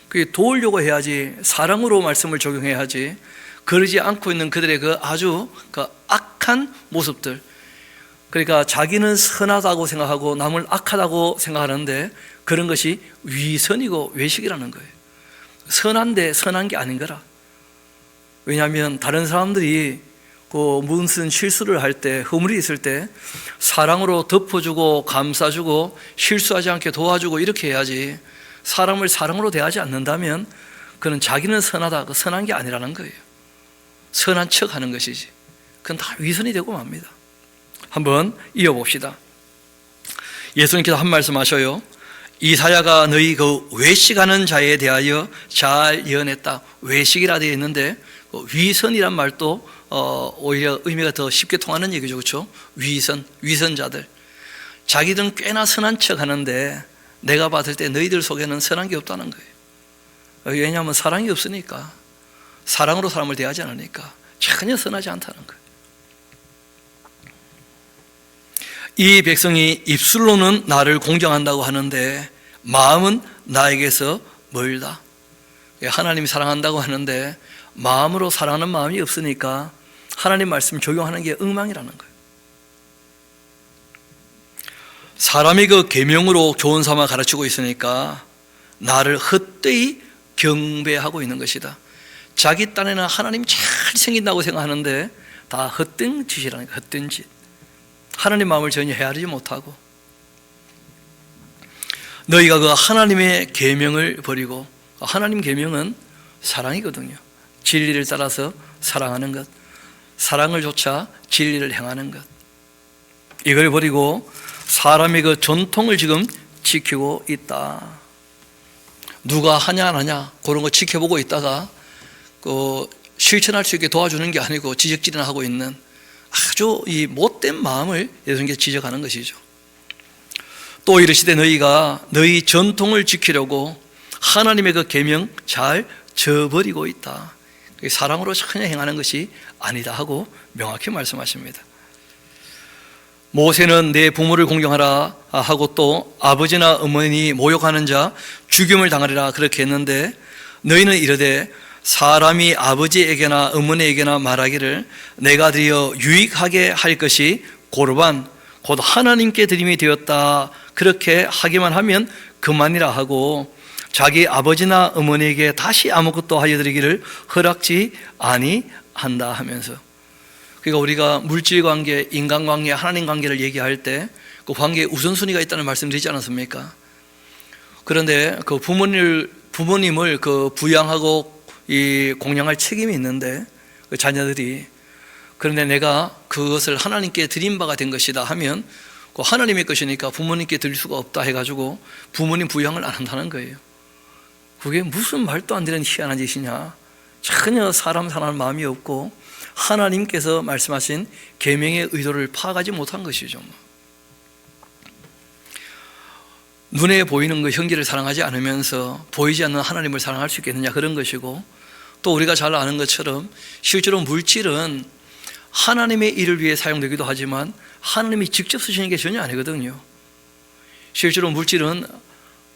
그게 도우려고 해야지, 사랑으로 말씀을 적용해야지. 그러지 않고 있는 그들의 아주 악한 모습들, 그러니까 자기는 선하다고 생각하고 남을 악하다고 생각하는데 그런 것이 위선이고 외식이라는 거예요. 선한데 선한 게 아닌 거라. 왜냐하면 다른 사람들이 무슨 실수를 할 때, 허물이 있을 때 사랑으로 덮어주고 감싸주고 실수하지 않게 도와주고 이렇게 해야지, 사람을 사랑으로 대하지 않는다면 그는 자기는 선하다, 선한 게 아니라는 거예요. 선한 척 하는 것이지. 그건 다 위선이 되고 맙니다. 한번 이어봅시다. 예수님께서 한 말씀 하셔요. 이사야가 너희 그 외식하는 자에 대하여 잘 예언했다. 외식이라 되어 있는데 위선이란 말도 오히려 의미가 더 쉽게 통하는 얘기죠. 그렇죠? 위선자들. 자기들은 꽤나 선한 척 하는데 내가 봤을 때 너희들 속에는 선한 게 없다는 거예요. 왜냐하면 사랑이 없으니까, 사랑으로 사람을 대하지 않으니까 전혀 선하지 않다는 거예요. 이 백성이 입술로는 나를 공경한다고 하는데 마음은 나에게서 멀다. 하나님이 사랑한다고 하는데 마음으로 사랑하는 마음이 없으니까 하나님 말씀 적용하는 게 엉망이라는 거예요. 사람이 그 계명으로 교훈 삼아 가르치고 있으니까 나를 헛되이 경배하고 있는 것이다. 자기 딴에는 하나님이 잘 생긴다고 생각하는데 다 헛된 짓이라는 거예요. 헛된 짓. 하나님 마음을 전혀 헤아리지 못하고, 너희가 그 하나님의 계명을 버리고, 하나님 계명은 사랑이거든요. 진리를 따라서 사랑하는 것, 사랑을 좇아 진리를 행하는 것, 이걸 버리고 사람의 그 전통을 지금 지키고 있다. 누가 하냐 안 하냐 그런 거 지켜보고 있다가 그 실천할 수 있게 도와주는 게 아니고 지적질이나 하고 있는 아주 이 못된 마음을 예수님께서 지적하는 것이죠. 또 이르시되 너희가 너희 전통을 지키려고 하나님의 그 계명 잘 저버리고 있다. 사랑으로 전혀 행하는 것이 아니다 하고 명확히 말씀하십니다. 모세는 내 부모를 공경하라 하고 또 아버지나 어머니 모욕하는 자 죽임을 당하리라 그렇게 했는데, 너희는 이르되 사람이 아버지에게나 어머니에게나 말하기를 내가 드려 유익하게 할 것이 고르반 곧 하나님께 드림이 되었다 그렇게 하기만 하면 그만이라 하고 자기 아버지나 어머니에게 다시 아무것도 하여 드리기를 허락지 아니한다 하면서, 그러니까 우리가 물질관계, 인간관계, 하나님 관계를 얘기할 때 그 관계에 우선순위가 있다는 말씀 드리지 않았습니까? 그런데 그 부모님을 그 부양하고 이 공양할 책임이 있는데 그 자녀들이, 그런데 내가 그것을 하나님께 드린 바가 된 것이다 하면 그 하나님의 것이니까 부모님께 드릴 수가 없다 해가지고 부모님 부양을 안 한다는 거예요. 그게 무슨 말도 안 되는 희한한 짓이냐. 전혀 사람 사랑하는 마음이 없고 하나님께서 말씀하신 계명의 의도를 파악하지 못한 것이죠. 눈에 보이는 그 형제를 사랑하지 않으면서 보이지 않는 하나님을 사랑할 수 있겠느냐, 그런 것이고, 또 우리가 잘 아는 것처럼 실제로 물질은 하나님의 일을 위해 사용되기도 하지만 하나님이 직접 쓰시는 게 전혀 아니거든요. 실제로 물질은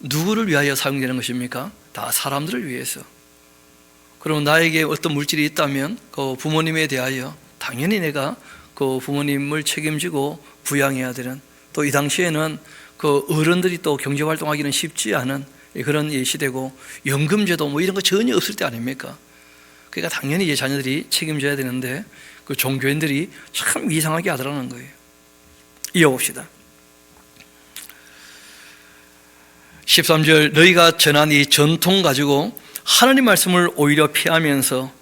누구를 위하여 사용되는 것입니까? 다 사람들을 위해서. 그럼 나에게 어떤 물질이 있다면 그 부모님에 대하여 당연히 내가 그 부모님을 책임지고 부양해야 되는, 또 이 당시에는 그 어른들이 또 경제활동하기는 쉽지 않은 그런 시대고 연금제도 뭐 이런 거 전혀 없을 때 아닙니까? 그러니까 당연히 이제 자녀들이 책임져야 되는데 그 종교인들이 참 이상하게 하더라는 거예요. 이어봅시다. 13절 너희가 전한 이 전통 가지고 하나님 말씀을 오히려 피하면서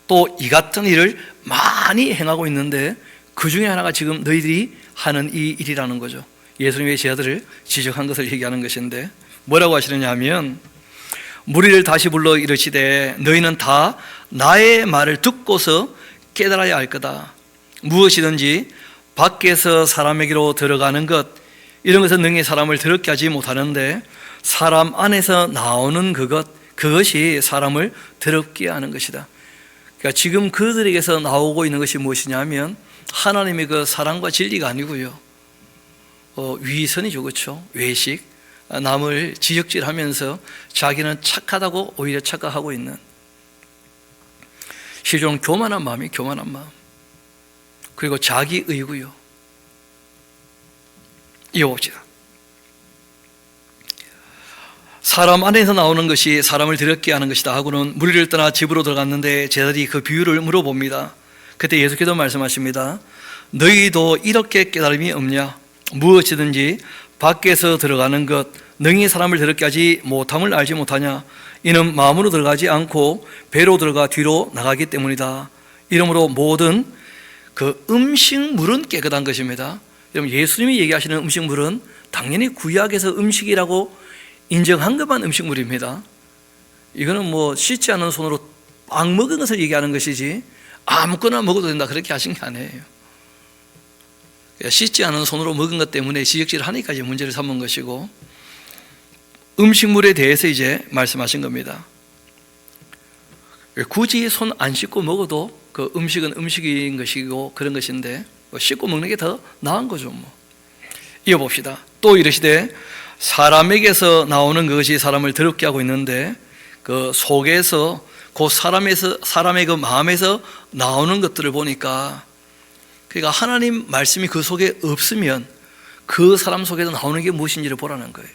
또 이 같은 일을 많이 행하고 있는데 그 중에 하나가 지금 너희들이 하는 이 일이라는 거죠. 예수님의 제자들을 지적한 것을 얘기하는 것인데 뭐라고 하시느냐 하면, 무리를 다시 불러 이르시되 너희는 다 나의 말을 듣고서 깨달아야 할 거다. 무엇이든지 밖에서 사람에게로 들어가는 것, 이런 것은 능히 사람을 더럽게 하지 못하는데 사람 안에서 나오는 그것이 사람을 더럽게 하는 것이다. 그러니까 지금 그들에게서 나오고 있는 것이 무엇이냐면 하나님의 그 사랑과 진리가 아니고요, 위선이죠. 그렇죠? 외식, 남을 지적질하면서 자기는 착하다고 오히려 착각하고 있는, 실종 교만한 마음이 교만한 마음, 그리고 자기의고요. 이어봅시다. 사람 안에서 나오는 것이 사람을 더럽게 하는 것이다 하고는 무리를 떠나 집으로 들어갔는데 제자들이 그 비유를 물어봅니다. 그때 예수께서 말씀하십니다. 너희도 이렇게 깨달음이 없냐? 무엇이든지 밖에서 들어가는 것 능히 사람을 더럽게 하지 못함을 알지 못하냐? 이는 마음으로 들어가지 않고 배로 들어가 뒤로 나가기 때문이다. 이러므로 모든 그 음식물은 깨끗한 것입니다. 여러분, 예수님이 얘기하시는 음식물은 당연히 구약에서 음식이라고 인정한 것만 음식물입니다. 이거는 뭐 씻지 않은 손으로 빵 먹은 것을 얘기하는 것이지 아무거나 먹어도 된다 그렇게 하신 게 아니에요. 씻지 않은 손으로 먹은 것 때문에 지적질을 하니까 이제 문제를 삼은 것이고, 음식물에 대해서 이제 말씀하신 겁니다. 굳이 손 안 씻고 먹어도 그 음식은 음식인 것이고 그런 것인데 씻고 먹는 게 더 나은 거죠. 뭐. 이어봅시다. 또 이르시되 사람에게서 나오는 것이 사람을 더럽게 하고 있는데 그 속에서 그 사람의 그 마음에서 나오는 것들을 보니까, 그러니까 하나님 말씀이 그 속에 없으면 그 사람 속에서 나오는 게 무엇인지를 보라는 거예요.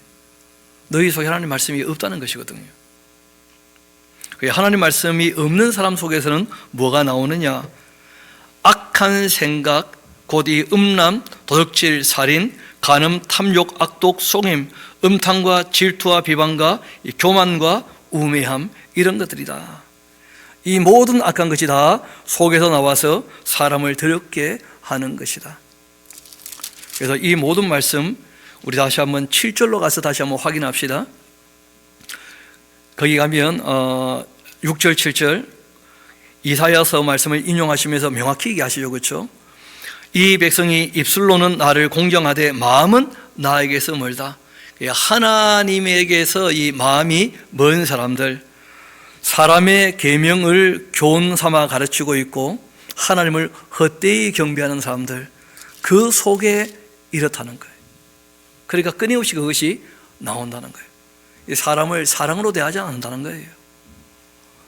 너희 속에 하나님 말씀이 없다는 것이거든요. 하나님 말씀이 없는 사람 속에서는 뭐가 나오느냐? 악한 생각, 곧 이 음란, 도둑질, 살인, 간음, 탐욕, 악독, 속임, 음탕과 질투와 비방과 교만과 우매함, 이런 것들이다. 이 모든 악한 것이 다 속에서 나와서 사람을 더럽게 하는 것이다. 그래서 이 모든 말씀 우리 다시 한번 7절로 가서 다시 한번 확인합시다. 거기 가면 6절 7절 이사야서 말씀을 인용하시면서 명확히 얘기하시죠. 그렇죠? 이 백성이 입술로는 나를 공경하되 마음은 나에게서 멀다. 하나님에게서 이 마음이 먼 사람들, 사람의 계명을 교훈 삼아 가르치고 있고 하나님을 헛되이 경배하는 사람들, 그 속에 이렇다는 거예요. 그러니까 끊임없이 그것이 나온다는 거예요. 사람을 사랑으로 대하지 않는다는 거예요.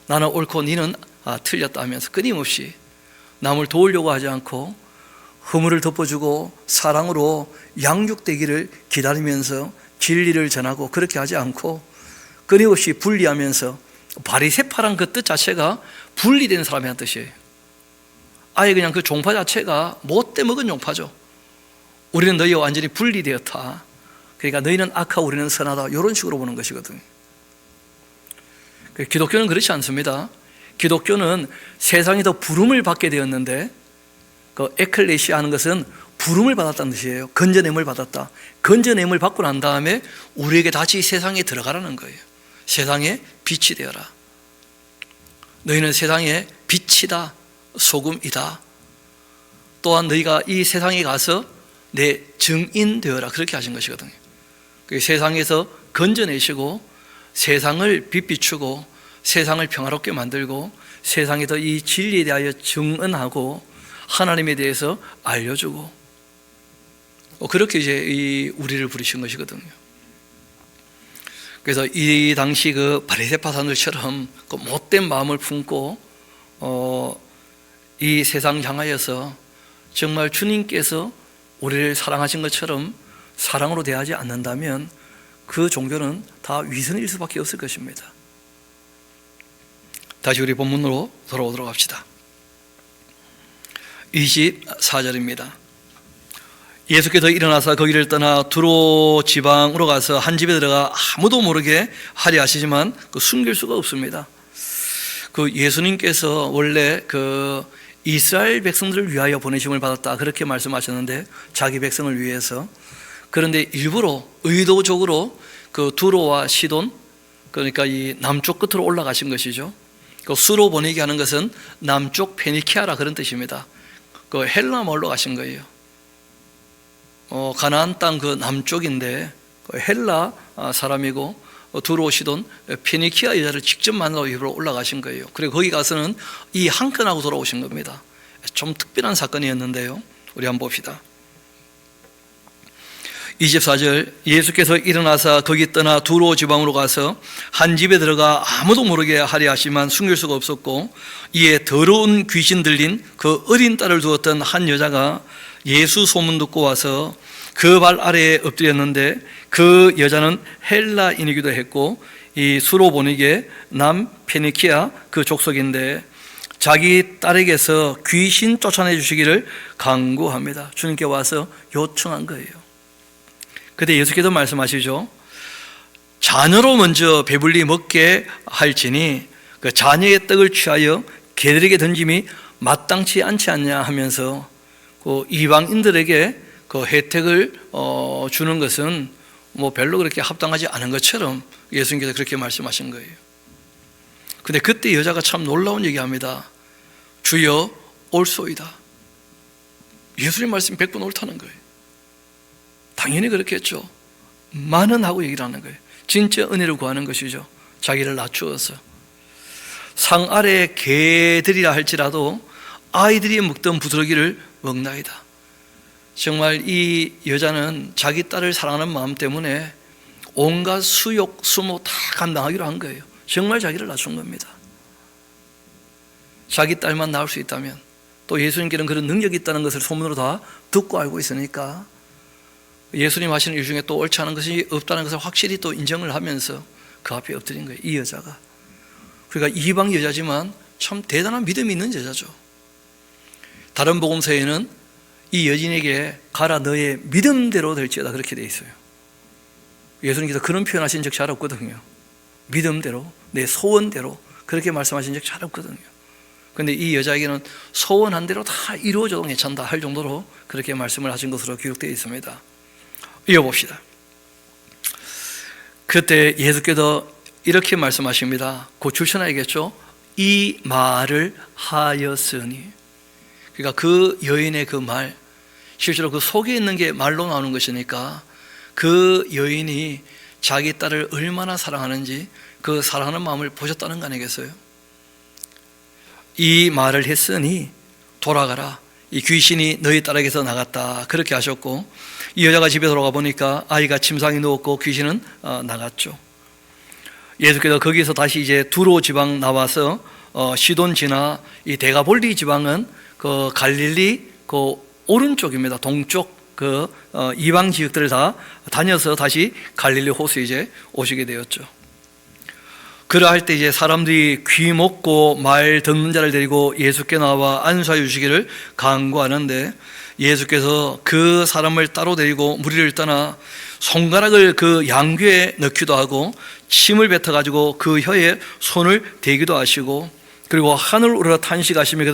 나는 옳고 니는 틀렸다 하면서 끊임없이 남을 도우려고 하지 않고 허물을 덮어주고 사랑으로 양육되기를 기다리면서 진리를 전하고, 그렇게 하지 않고 끊임없이 분리하면서, 바리새파란 그 뜻 자체가 분리된 사람이라는 뜻이에요. 아예 그냥 그 종파 자체가 못돼 먹은 종파죠. 우리는 너희와 완전히 분리되었다. 그러니까 너희는 악하고 우리는 선하다, 이런 식으로 보는 것이거든요. 기독교는 그렇지 않습니다. 기독교는 세상에 더 부름을 받게 되었는데, 그 에클레시아 하는 것은 부름을 받았다는 뜻이에요. 건져냄을 받았다. 건져냄을 받고 난 다음에 우리에게 다시 세상에 들어가라는 거예요. 세상에 빛이 되어라. 너희는 세상의 빛이다, 소금이다. 또한 너희가 이 세상에 가서 내 증인 되어라, 그렇게 하신 것이거든요. 세상에서 건져내시고 세상을 빛비추고 세상을 평화롭게 만들고 세상에서 이 진리에 대하여 증언하고 하나님에 대해서 알려주고, 그렇게 이제 우리를 부르신 것이거든요. 그래서 이 당시 그 바리새파 사람들처럼 그 못된 마음을 품고 이 세상 향하여서 정말 주님께서 우리를 사랑하신 것처럼 사랑으로 대하지 않는다면 그 종교는 다 위선일 수밖에 없을 것입니다. 다시 우리 본문으로 돌아오도록 합시다. 24절입니다. 예수께서 일어나서 거기를 떠나 두로 지방으로 가서 한 집에 들어가 아무도 모르게 하려 하시지만 숨길 수가 없습니다. 그 예수님께서 원래 그 이스라엘 백성들을 위하여 보내심을 받았다, 그렇게 말씀하셨는데, 자기 백성을 위해서. 그런데 일부러 의도적으로 그 두로와 시돈, 그러니까 이 남쪽 끝으로 올라가신 것이죠. 그 수로 보내게 하는 것은 남쪽 페니키아라 그런 뜻입니다. 그 헬라 마을로 가신 거예요. 가나안 땅 그 남쪽인데 헬라 사람이고 들어오시던 페니키아 여자를 직접 만나러 일부러 올라가신 거예요. 그리고 거기 가서는 이 한 건하고 돌아오신 겁니다. 좀 특별한 사건이었는데요. 우리 한번 봅시다. 24절 예수께서 일어나서 거기 떠나 두로 지방으로 가서 한 집에 들어가 아무도 모르게 하려 하시만 숨길 수가 없었고, 이에 더러운 귀신 들린 그 어린 딸을 두었던 한 여자가 예수 소문 듣고 와서 그 발 아래에 엎드렸는데, 그 여자는 헬라인이기도 했고 이 수로보니게 남 페니키아 그 족속인데 자기 딸에게서 귀신 쫓아내 주시기를 간구합니다. 주님께 와서 요청한 거예요. 그때 예수께서 말씀하시죠. 자녀로 먼저 배불리 먹게 할지니 그 자녀의 떡을 취하여 개들에게 던짐이 마땅치 않지 않냐 하면서 그 이방인들에게 그 혜택을 주는 것은 뭐 별로 그렇게 합당하지 않은 것처럼 예수님께서 그렇게 말씀하신 거예요. 근데 그때 여자가 참 놀라운 얘기합니다. 주여 옳소이다. 예수님 말씀이 100번 옳다는 거예요. 당연히 그렇겠죠. 많은 하고 얘기를 하는 거예요. 진짜 은혜를 구하는 것이죠. 자기를 낮추어서. 상 아래 개들이라 할지라도 아이들이 먹던 부스러기를 먹나이다. 정말 이 여자는 자기 딸을 사랑하는 마음 때문에 온갖 수욕, 수모 다 감당하기로 한 거예요. 정말 자기를 낮춘 겁니다. 자기 딸만 낳을 수 있다면, 또 예수님께는 그런 능력이 있다는 것을 소문으로 다 듣고 알고 있으니까 예수님 하시는 일 중에 또 옳지 않은 것이 없다는 것을 확실히 또 인정을 하면서 그 앞에 엎드린 거예요, 이 여자가. 그러니까 이방 여자지만 참 대단한 믿음이 있는 여자죠. 다른 복음서에는 이 여인에게 가라 너의 믿음대로 될지어다 그렇게 돼 있어요. 예수님께서 그런 표현하신 적 잘 없거든요. 믿음대로, 내 소원대로 그렇게 말씀하신 적 잘 없거든요. 그런데 이 여자에게는 소원한 대로 다 이루어져도 괜찮다 할 정도로 그렇게 말씀을 하신 것으로 기록되어 있습니다. 이어봅시다. 그때 예수께서 이렇게 말씀하십니다. 곧 출천하겠죠. 이 말을 하였으니, 그러니까 그 여인의 그 말, 실제로 그 속에 있는 게 말로 나오는 것이니까 그 여인이 자기 딸을 얼마나 사랑하는지 그 사랑하는 마음을 보셨다는 거 아니겠어요? 이 말을 했으니 돌아가라, 이 귀신이 너희 딸에게서 나갔다 그렇게 하셨고, 이 여자가 집에 돌아가 보니까 아이가 침상에 누웠고 귀신은 나갔죠. 예수께서 거기서 다시 이제 두로 지방 나와서 시돈 지나 이 데가볼리 지방은 그 갈릴리 그 오른쪽입니다. 동쪽 그 이방 지역들을 다 다녀서 다시 갈릴리 호수에 이제 오시게 되었죠. 그러할 때 이제 사람들이 귀 먹고 말 듣는 자를 데리고 예수께 나와 안수하여 주시기를 간구하는데, 예수께서 그 사람을 따로 데리고 무리를 떠나 손가락을 그 양귀에 넣기도 하고 침을 뱉어가지고 그 혀에 손을 대기도 하시고, 그리고 하늘 우러러 탄식하시며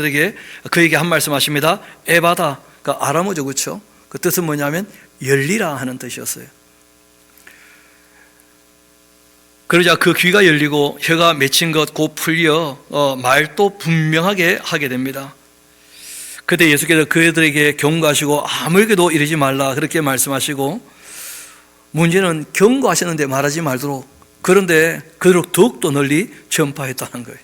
그에게 한 말씀 하십니다. 에바다, 그 아람어죠, 그렇죠? 그 뜻은 뭐냐면 열리라 하는 뜻이었어요. 그러자 그 귀가 열리고 혀가 맺힌 것 곧 풀려 말도 분명하게 하게 됩니다. 그때 예수께서 그들에게 경고하시고 아무에게도 이러지 말라 그렇게 말씀하시고, 문제는 경고하셨는데 말하지 말도록, 그런데 그대로 더욱더 널리 전파했다는 거예요.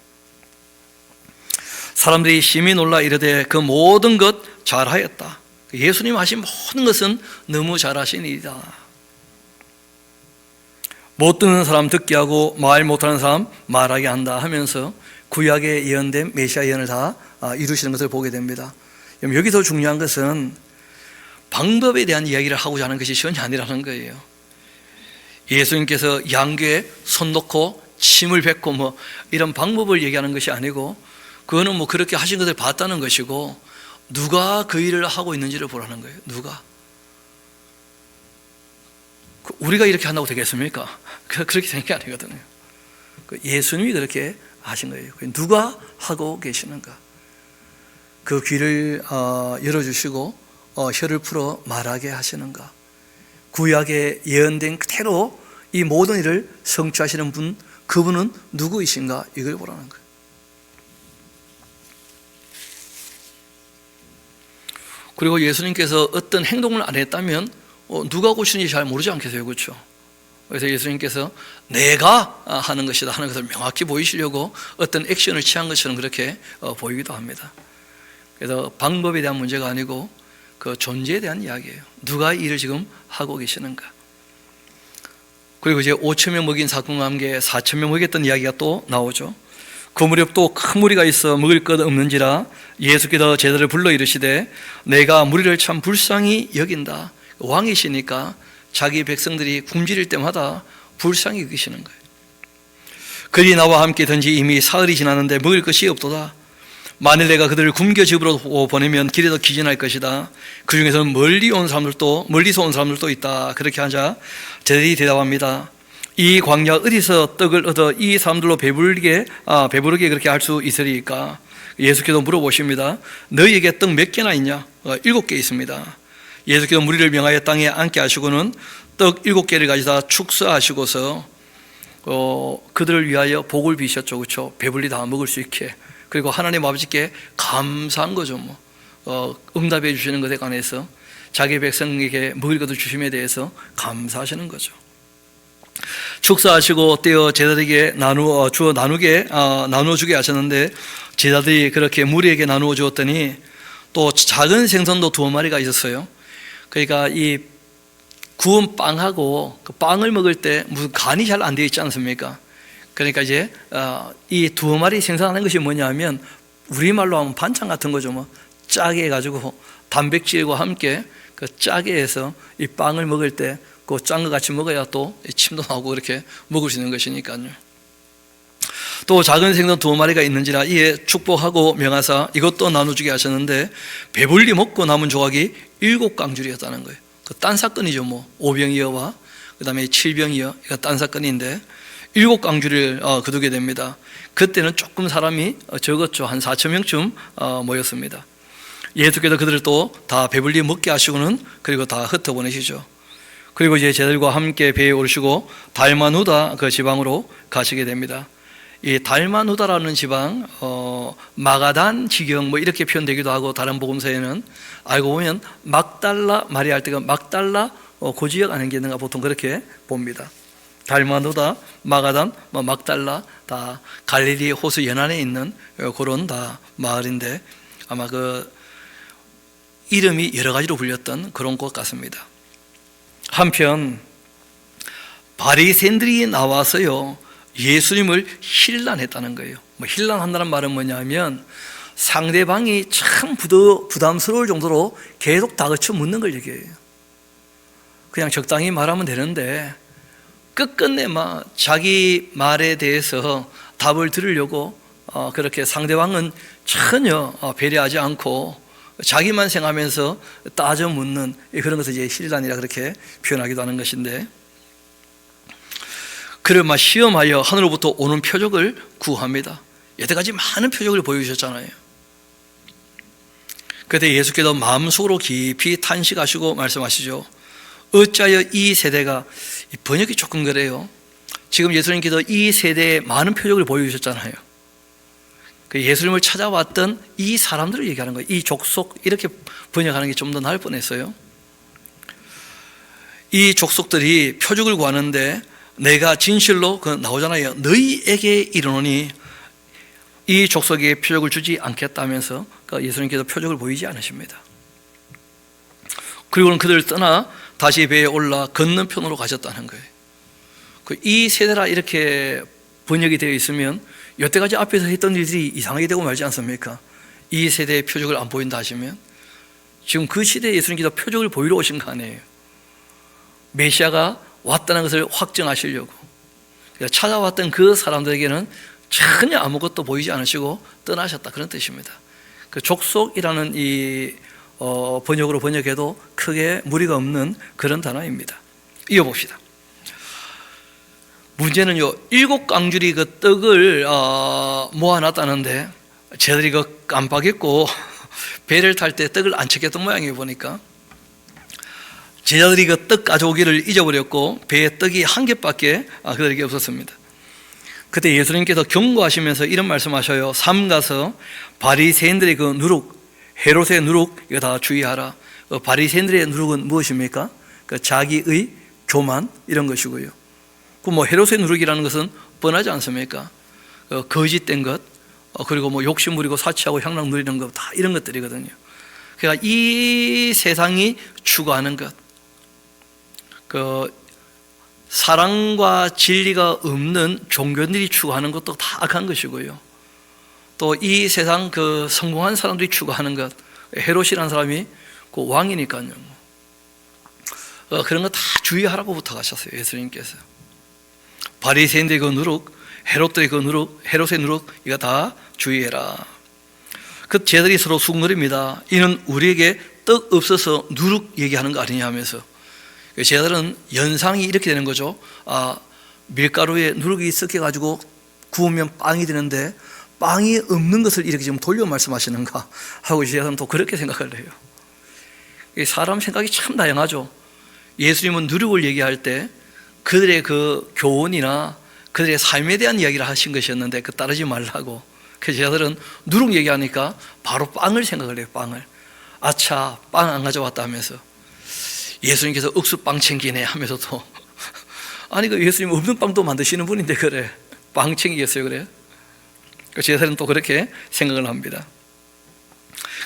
사람들이 심히 놀라 이르되 그 모든 것 잘하였다. 예수님 하신 모든 것은 너무 잘하신 일이다. 못 듣는 사람 듣게 하고 말 못하는 사람 말하게 한다 하면서 구약에 예언된 메시아 예언을 다 이루시는 것을 보게 됩니다. 여기서 중요한 것은 방법에 대한 이야기를 하고자 하는 것이 전혀 아니라는 거예요. 예수님께서 양귀에 손 놓고 침을 뱉고 뭐 이런 방법을 얘기하는 것이 아니고, 그거는 뭐 그렇게 하신 것을 봤다는 것이고, 누가 그 일을 하고 있는지를 보라는 거예요. 누가? 우리가 이렇게 한다고 되겠습니까? 그렇게 되는 게 아니거든요. 예수님이 그렇게 하신 거예요. 누가 하고 계시는가? 그 귀를 열어주시고 혀를 풀어 말하게 하시는가? 구약에 예언된 그대로 이 모든 일을 성취하시는 분, 그분은 누구이신가? 이걸 보라는 거예요. 그리고 예수님께서 어떤 행동을 안 했다면 누가 고치는지 잘 모르지 않겠어요, 그렇죠? 그래서 예수님께서 내가 하는 것이다 하는 것을 명확히 보이시려고 어떤 액션을 취한 것처럼 그렇게 보이기도 합니다. 그래서 방법에 대한 문제가 아니고 그 존재에 대한 이야기예요. 누가 이 일을 지금 하고 계시는가? 그리고 이제 5,000명 먹인 사건과 함께 4,000명 먹였던 이야기가 또 나오죠. 그 무렵 또 큰 무리가 있어 먹을 것 없는지라 예수께서 제자를 불러 이르시되 내가 무리를 참 불쌍히 여긴다. 왕이시니까 자기 백성들이 굶주릴 때마다 불쌍히 여기시는 거예요. 그들이 나와 함께 든지 이미 사흘이 지났는데 먹을 것이 없도다. 만일 내가 그들을 굶겨 집으로 보내면 길에서 기진할 것이다. 그 중에서는 멀리서 온 사람들도 있다. 그렇게 하자 제자들이 대답합니다. 이 광야 어디서 떡을 얻어 이 사람들로 배부르게 그렇게 할 수 있으리까? 예수께서 물어보십니다. 너희에게 떡 몇 개나 있냐? 7개 있습니다. 예수께서 무리를 명하여 땅에 앉게 하시고는 떡 7개를 가지다 축사하시고서 그들을 위하여 복을 비셨죠. 그렇죠? 배불리 다 먹을 수 있게. 그리고 하나님 아버지께 감사한 거죠. 응답해 주시는 것에 관해서 자기 백성에게 먹을 것을 주심에 대해서 감사하시는 거죠. 축사하시고 떼어 제자들에게 나누어 주게 하셨는데, 제자들이 그렇게 무리에게 나누어 주었더니 또 작은 생선도 2마리가 있었어요. 그러니까 이 구운 빵하고 그 빵을 먹을 때 무슨 간이 잘 안 되어 있지 않습니까? 그러니까 이제 이 2마리 생산하는 것이 뭐냐면 우리말로 하면 반찬 같은 거죠. 짜게 해가지고 단백질과 함께 그 짜게 해서 이 빵을 먹을 때 그 짠 거 같이 먹어야 또 침도 나오고 그렇게 먹을 수 있는 것이니까요. 또 작은 생선 2마리가 있는지라 이에 축복하고 명하사 이것도 나눠주게 하셨는데, 배불리 먹고 남은 조각이 7강줄이었다는 거예요. 그 딴 사건이죠. 5병이어와 그 다음에 7병이어, 이거 딴 사건인데 7강줄을 거두게 됩니다. 그때는 조금 사람이 적었죠. 한 4,000명쯤 모였습니다. 예수께서 그들을 또 다 배불리 먹게 하시고는 그리고 다 흩어보내시죠. 그리고 이제 제자들과 함께 배에 오르시고 달마누다 그 지방으로 가시게 됩니다. 이 달마누다라는 지방, 마가단 지경 이렇게 표현되기도 하고, 다른 복음서에는 알고 보면 막달라 마리아 할 때가 막달라 그 지역 아닌 게 있는가 보통 그렇게 봅니다. 달마누다, 마가단, 막달라 다 갈릴리 호수 연안에 있는 그런 다 마을인데, 아마 그 이름이 여러 가지로 불렸던 그런 곳 같습니다. 한편 바리새인들이 나와서요 예수님을 힐난했다는 거예요. 힐난한다는 말은 뭐냐면 상대방이 참 부담스러울 정도로 계속 다그쳐 묻는 걸 얘기해요. 그냥 적당히 말하면 되는데 끝끝내 자기 말에 대해서 답을 들으려고 그렇게 상대방은 전혀 배려하지 않고 자기만 생각하면서 따져 묻는 그런 것을 이제 힐난이라 그렇게 표현하기도 하는 것인데, 그를 시험하여 하늘로부터 오는 표적을 구합니다. 여태까지 많은 표적을 보여주셨잖아요. 그때 예수께서 마음속으로 깊이 탄식하시고 말씀하시죠. 어찌하여 이 세대가, 번역이 조금 그래요. 지금 예수님께서 이 세대에 많은 표적을 보여주셨잖아요. 예수님을 찾아왔던 이 사람들을 얘기하는 거예요. 이 족속, 이렇게 번역하는 게 좀 더 나을 뻔했어요. 이 족속들이 표적을 구하는데 내가 진실로 나오잖아요. 너희에게 이르노니 이 족속에게 표적을 주지 않겠다면서 예수님께서 표적을 보이지 않으십니다. 그리고는 그들을 떠나 다시 배에 올라 건너편으로 가셨다는 거예요. 이 세대라 이렇게 번역이 되어 있으면 여태까지 앞에서 했던 일들이 이상하게 되고 말지 않습니까? 이 세대의 표적을 안 보인다 하시면 지금 그 시대에 예수님께서 표적을 보이러 오신 거 아니에요. 메시아가 왔다는 것을 확증하시려고 찾아왔던 그 사람들에게는 전혀 아무것도 보이지 않으시고 떠나셨다, 그런 뜻입니다. 그 족속이라는 이 번역으로 번역해도 크게 무리가 없는 그런 단어입니다. 이어봅시다. 문제는요, 7강줄이 그 떡을 모아놨다는데 쟤들이 그 깜빡했고 배를 탈 때 떡을 안 챙겼던 모양이에요. 보니까 제자들이 그 떡 가져오기를 잊어버렸고 배에 떡이 한 개밖에 그들에게 없었습니다. 그때 예수님께서 경고하시면서 이런 말씀하셔요. 삼가서 바리새인들의 그 누룩, 헤롯의 누룩, 이거 다 주의하라. 바리새인들의 누룩은 무엇입니까? 그 자기의 교만, 이런 것이고요. 헤롯의 누룩이라는 것은 뻔하지 않습니까? 거짓된 것, 그리고 욕심 부리고 사치하고 향락 누리는 것, 다 이런 것들이거든요. 그러니까 이 세상이 추구하는 것, 사랑과 진리가 없는 종교들이 추구하는 것도 다 악한 것이고요. 또 이 세상 성공한 사람들이 추구하는 것, 헤롯이라는 사람이 그 왕이니까요. 그런 거 다 주의하라고 부탁하셨어요, 예수님께서. 바리새인들의 그 누룩, 헤롯들의 그 누룩, 헤롯의 누룩, 이거 다 주의해라. 그 쟤들이 서로 수군거립니다. 이는 우리에게 떡 없어서 누룩 얘기하는 거 아니냐 하면서. 쟤들은 연상이 이렇게 되는 거죠. 밀가루에 누룩이 섞여가지고 구우면 빵이 되는데 빵이 없는 것을 이렇게 지금 돌려 말씀하시는가 하고 쟤들은 또 그렇게 생각을 해요. 사람 생각이 참 다양하죠. 예수님은 누룩을 얘기할 때 그들의 그 교훈이나 그들의 삶에 대한 이야기를 하신 것이었는데 그 따르지 말라고. 그래서 제자들은 누룩 얘기하니까 바로 빵을 생각을 해요. 빵을. 아차, 빵 안 가져왔다 하면서 예수님께서 억수빵 챙기네 하면서도 아니 그 예수님 없는 빵도 만드시는 분인데 그래 빵 챙기겠어요 그래? 제자들은 또 그렇게 생각을 합니다.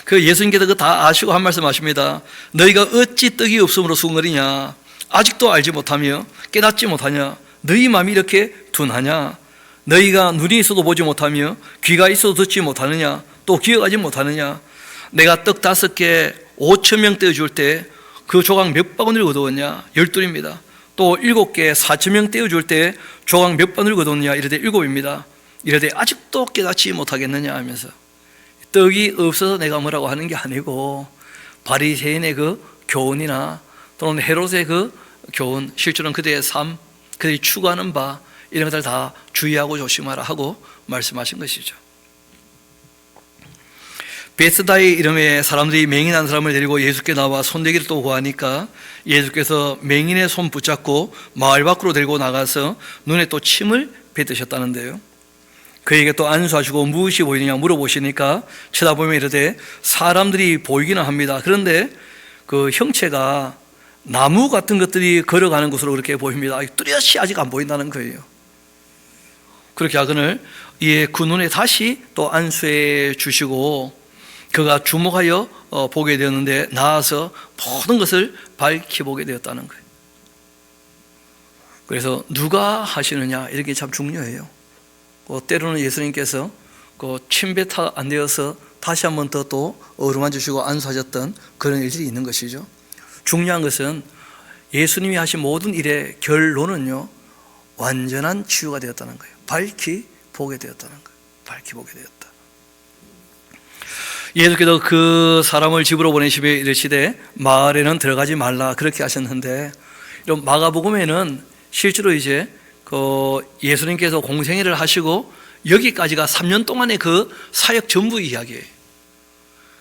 그 예수님께서 그 다 아시고 한 말씀 하십니다. 너희가 어찌 떡이 없음으로 수군거리냐? 아직도 알지 못하며 깨닫지 못하냐? 너희 마음이 이렇게 둔하냐? 너희가 눈이 있어도 보지 못하며 귀가 있어도 듣지 못하느냐? 또 기억하지 못하느냐? 내가 떡 5개 5,000명 떼어줄 때 그 조각 몇 바구니를 거두었냐? 12입니다. 또 7개 4,000명 떼어줄 때 조각 몇 바구니를 거두었냐? 이르되 7입니다. 이르되 아직도 깨닫지 못하겠느냐 하면서 떡이 없어서 내가 뭐라고 하는 게 아니고 바리새인의 그 교훈이나 또는 헤롯의 그 교훈, 실제로는 그들의 삶, 그들이 추구하는 바 이런 것들 다 주의하고 조심하라 하고 말씀하신 것이죠. 베스다의 이름에 사람들이 맹인한 사람을 데리고 예수께 나와 손대기를 또 구하니까 예수께서 맹인의 손 붙잡고 마을 밖으로 데리고 나가서 눈에 또 침을 뱉으셨다는데요. 그에게 또 안수하시고 무엇이 보이느냐 물어보시니까 쳐다보며 이르되 사람들이 보이기는 합니다. 그런데 그 형체가 나무 같은 것들이 걸어가는 것으로 그렇게 보입니다. 뚜렷이 아직 안 보인다는 거예요. 그렇게 하거늘 이에 그 눈에 다시 또 안수해 주시고 그가 주목하여 보게 되었는데 나아서 모든 것을 밝히 보게 되었다는 거예요. 그래서 누가 하시느냐 이렇게 참 중요해요. 때로는 예수님께서 침뱉어 안 되어서 다시 한 번 더 또 어루만지시고 안수하셨던 그런 일들이 있는 것이죠. 중요한 것은 예수님이 하신 모든 일의 결론은요 완전한 치유가 되었다는 거예요. 밝히 보게 되었다는 거예요. 밝히 보게 되었다. 예수께서 그 사람을 집으로 보내시며 이르시되 마을에는 들어가지 말라 그렇게 하셨는데 이런 마가복음에는 실제로 이제 예수님께서 공생애를 하시고 여기까지가 3년 동안의 그 사역 전부 이야기예요.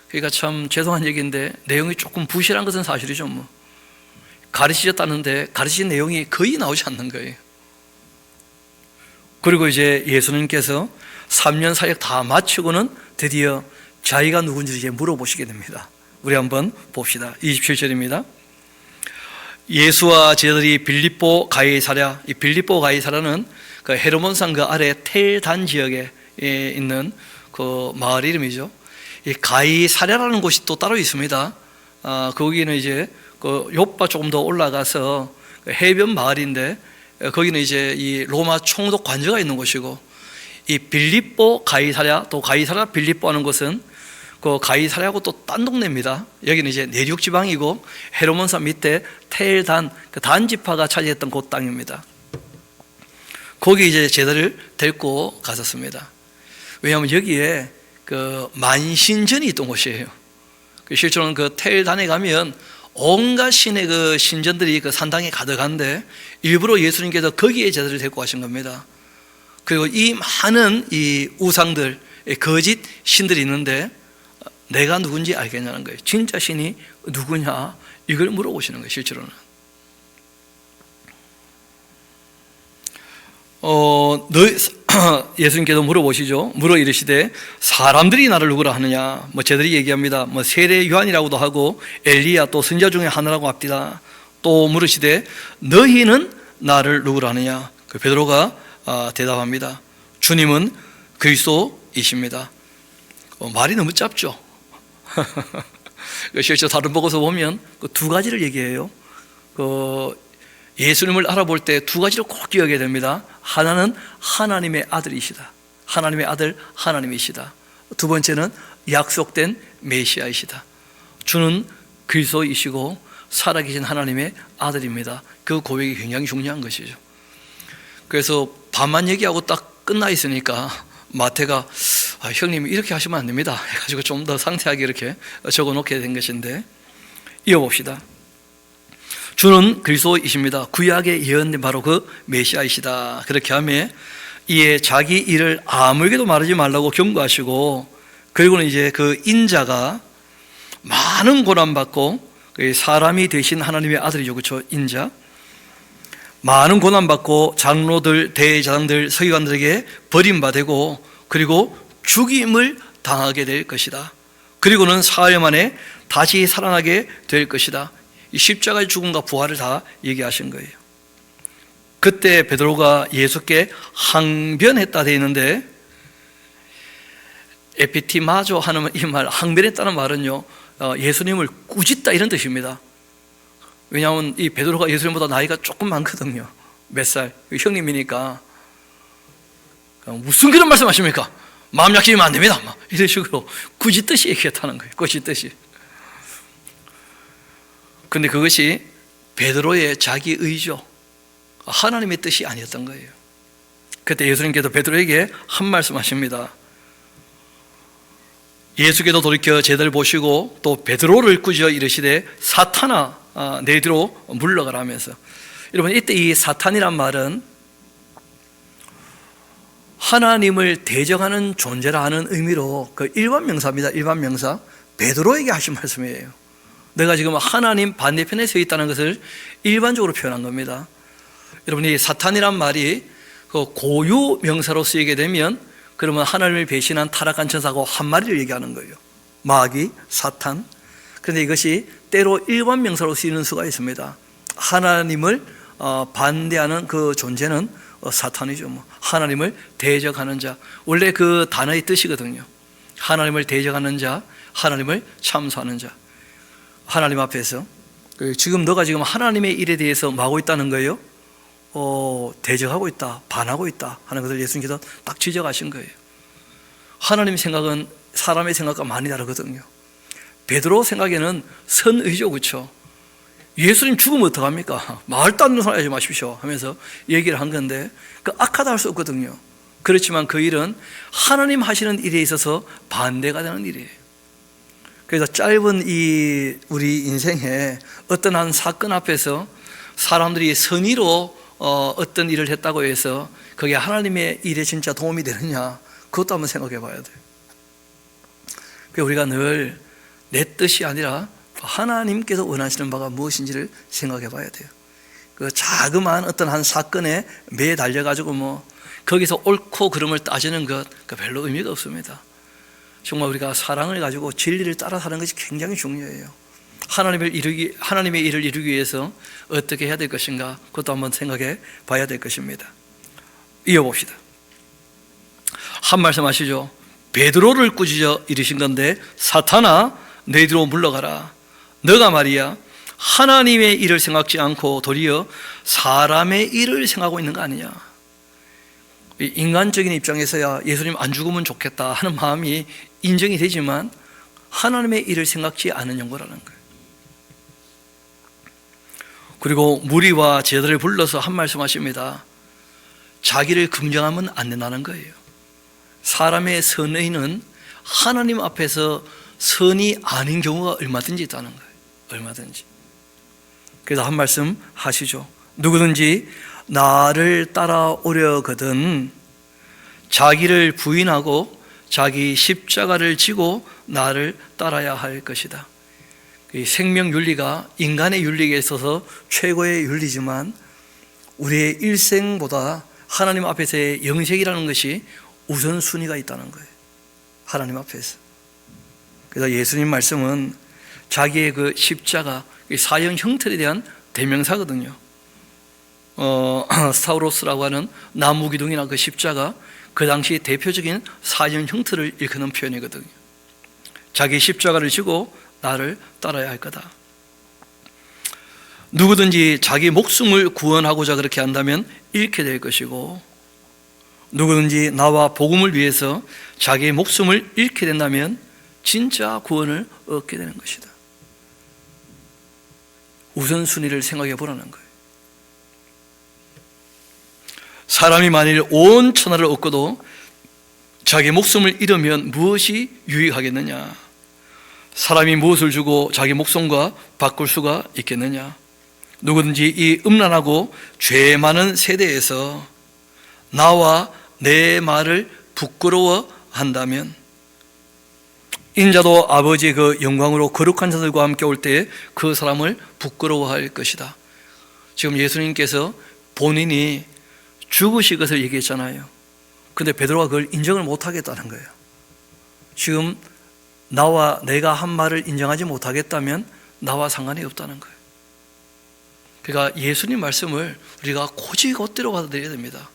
그러니까 참 죄송한 얘기인데 내용이 조금 부실한 것은 사실이죠. 뭐 가르치셨다는데 가르치신 내용이 거의 나오지 않는 거예요. 그리고 이제 예수님께서 3년 사역 다 마치고는 드디어 자기가 누군지 이제 물어보시게 됩니다. 우리 한번 봅시다. 27절입니다. 예수와 제자들이 빌립보 가이사랴, 이 빌립보 가이사랴는 그 헤르몬산 그 아래 텔단 지역에 있는 그 마을 이름이죠. 이 가이사랴라는 곳이 또 따로 있습니다. 거기는 이제 그 요파 조금 더 올라가서 해변 마을인데 거기는 이제 이 로마 총독 관저가 있는 곳이고 이 빌립보 가이사랴 또 가이사랴 빌립보 하는 곳은 그 가이사랴하고 또 딴 동네입니다. 여기는 이제 내륙 지방이고 헤르몬산 밑에 텔단 그 단 지파가 차지했던 그 땅입니다. 거기 이제 제자를 데리고 갔었습니다. 왜냐하면 여기에 그 만신전이 있던 곳이에요. 실제로는 그 텔단에 가면 온갖 신의 그 신전들이 그 산당에 가득한데 일부러 예수님께서 거기에 제자를 데리고 가신 겁니다. 그리고 이 많은 이 우상들, 거짓 신들이 있는데 내가 누군지 알겠냐는 거예요. 진짜 신이 누구냐 이걸 물어보시는 거예요. 실제로는 예수님께서 물어보시죠. 물어 이르시되 사람들이 나를 누구라 하느냐. 제들이 얘기합니다. 세례 요한이라고도 하고 엘리야 또 선지자 중에 하나라고 합디다. 또 물으시되 너희는 나를 누구라 하느냐. 그 베드로가 대답합니다. 주님은 그리스도이십니다. 말이 너무 짧죠. 실제 다른 복음서 보면 그 2가지를 얘기해요. 예수님을 알아볼 때 2가지를 꼭 기억해야 됩니다. 하나는 하나님의 아들이시다. 하나님의 아들 하나님이시다. 2번째는 약속된 메시아이시다. 주는 그리스도이시고 살아계신 하나님의 아들입니다. 그 고백이 굉장히 중요한 것이죠. 그래서 반만 얘기하고 딱 끝나 있으니까 마태가 형님 이렇게 하시면 안 됩니다 해가지고 좀 더 상세하게 이렇게 적어놓게 된 것인데 이어봅시다. 주는 그리스도이십니다. 구약에 예언된 바로 그 메시아이시다. 그렇게 하며 이에 자기 일을 아무에게도 말하지 말라고 경고하시고 그리고는 이제 그 인자가 많은 고난받고 사람이 되신 하나님의 아들이죠, 그렇죠? 인자. 많은 고난받고 장로들, 대제사장들, 서기관들에게 버림받고 그리고 죽임을 당하게 될 것이다. 그리고는 사흘 만에 다시 살아나게 될 것이다. 이 십자가의 죽음과 부활을 다 얘기하신 거예요. 그때 베드로가 예수께 항변했다 되어 있는데, 에피티마조 하는 이 말, 항변했다는 말은요, 예수님을 꾸짖다 이런 뜻입니다. 왜냐하면 이 베드로가 예수님보다 나이가 조금 많거든요. 몇 살, 형님이니까. 무슨 그런 말씀하십니까? 마음 약해지면 안 됩니다. 이런 식으로 꾸짖듯이 얘기했다는 거예요. 꾸짖듯이. 근데 그것이 베드로의 자기 의죠. 하나님의 뜻이 아니었던 거예요. 그때 예수님께서 베드로에게 한 말씀 하십니다. 예수께서 돌이켜 제자를 보시고 또 베드로를 꾸짖어 이르시되 사탄아 내 뒤로 물러가라 하면서, 여러분 이때 이 사탄이란 말은 하나님을 대적하는 존재라 하는 의미로 그 일반 명사입니다. 일반 명사. 베드로에게 하신 말씀이에요. 내가 지금 하나님 반대편에 서 있다는 것을 일반적으로 표현한 겁니다. 여러분 이 사탄이란 말이 그 고유 명사로 쓰이게 되면 그러면 하나님을 배신한 타락한 천사하고 한 마리를 얘기하는 거예요. 마귀, 사탄. 그런데 이것이 때로 일반 명사로 쓰이는 수가 있습니다. 하나님을 반대하는 그 존재는 사탄이죠. 하나님을 대적하는 자. 원래 그 단어의 뜻이거든요. 하나님을 대적하는 자, 하나님을 참소하는 자. 하나님 앞에서 지금 너가 지금 하나님의 일에 대해서 뭐 하고 있다는 거예요? 대적하고 있다, 반하고 있다 하는 것을 예수님께서 딱 지적하신 거예요. 하나님 생각은 사람의 생각과 많이 다르거든요. 베드로 생각에는 선의죠, 그렇죠? 예수님 죽으면 어떡합니까? 말도 안 되는 소리 하지 마십시오 하면서 얘기를 한 건데, 그 악하다 할 수 없거든요. 그렇지만 그 일은 하나님 하시는 일에 있어서 반대가 되는 일이에요. 그래서 짧은 이 우리 인생에 어떤 한 사건 앞에서 사람들이 선의로 어떤 일을 했다고 해서 그게 하나님의 일에 진짜 도움이 되느냐, 그것도 한번 생각해 봐야 돼요. 그래서 우리가 늘 내 뜻이 아니라 하나님께서 원하시는 바가 무엇인지를 생각해 봐야 돼요. 그 자그마한 어떤 한 사건에 매달려가지고 거기서 옳고 그름을 따지는 것, 그 별로 의미가 없습니다. 정말 우리가 사랑을 가지고 진리를 따라 사는 것이 굉장히 중요해요. 하나님의 일을 이루기 위해서 어떻게 해야 될 것인가, 그것도 한번 생각해 봐야 될 것입니다. 이어봅시다. 한 말씀 하시죠. 베드로를 꾸짖어 이르신 건데 사탄아 내 뒤로 물러가라. 너가 말이야 하나님의 일을 생각지 않고 도리어 사람의 일을 생각하고 있는 거 아니냐. 인간적인 입장에서야 예수님 안 죽으면 좋겠다 하는 마음이 인정이 되지만 하나님의 일을 생각지 않은 연고라는 거예요. 그리고 무리와 제자들을 불러서 한 말씀 하십니다. 자기를 긍정하면 안 된다는 거예요. 사람의 선의는 하나님 앞에서 선이 아닌 경우가 얼마든지 있다는 거예요. 얼마든지. 그래서 한 말씀 하시죠. 누구든지 나를 따라오려거든 자기를 부인하고 자기 십자가를 지고 나를 따라야 할 것이다. 생명 윤리가 인간의 윤리에 있어서 최고의 윤리지만 우리의 일생보다 하나님 앞에서의 영생이라는 것이 우선순위가 있다는 거예요. 하나님 앞에서. 그래서 예수님 말씀은 자기의 그 십자가, 사형 형틀에 대한 대명사거든요. 스타우로스라고 하는 나무 기둥이나 그 십자가, 그 당시 대표적인 사형 형틀을 일컫는 표현이거든요. 자기 십자가를 지고 나를 따라야 할 거다. 누구든지 자기 목숨을 구원하고자 그렇게 한다면 잃게 될 것이고, 누구든지 나와 복음을 위해서 자기의 목숨을 잃게 된다면 진짜 구원을 얻게 되는 것이다. 우선순위를 생각해 보라는 거예요. 사람이 만일 온 천하를 얻고도 자기 목숨을 잃으면 무엇이 유익하겠느냐? 사람이 무엇을 주고 자기 목숨과 바꿀 수가 있겠느냐? 누구든지 이 음란하고 죄 많은 세대에서 나와 내 말을 부끄러워한다면, 인자도 아버지의 그 영광으로 거룩한 자들과 함께 올 때에 그 사람을 부끄러워할 것이다. 지금 예수님께서 본인이 죽으실 것을 얘기했잖아요. 근데 베드로가 그걸 인정을 못하겠다는 거예요. 지금 나와 내가 한 말을 인정하지 못하겠다면 나와 상관이 없다는 거예요. 그러니까 예수님 말씀을 우리가 곧이곧대로 받아들여야 됩니다.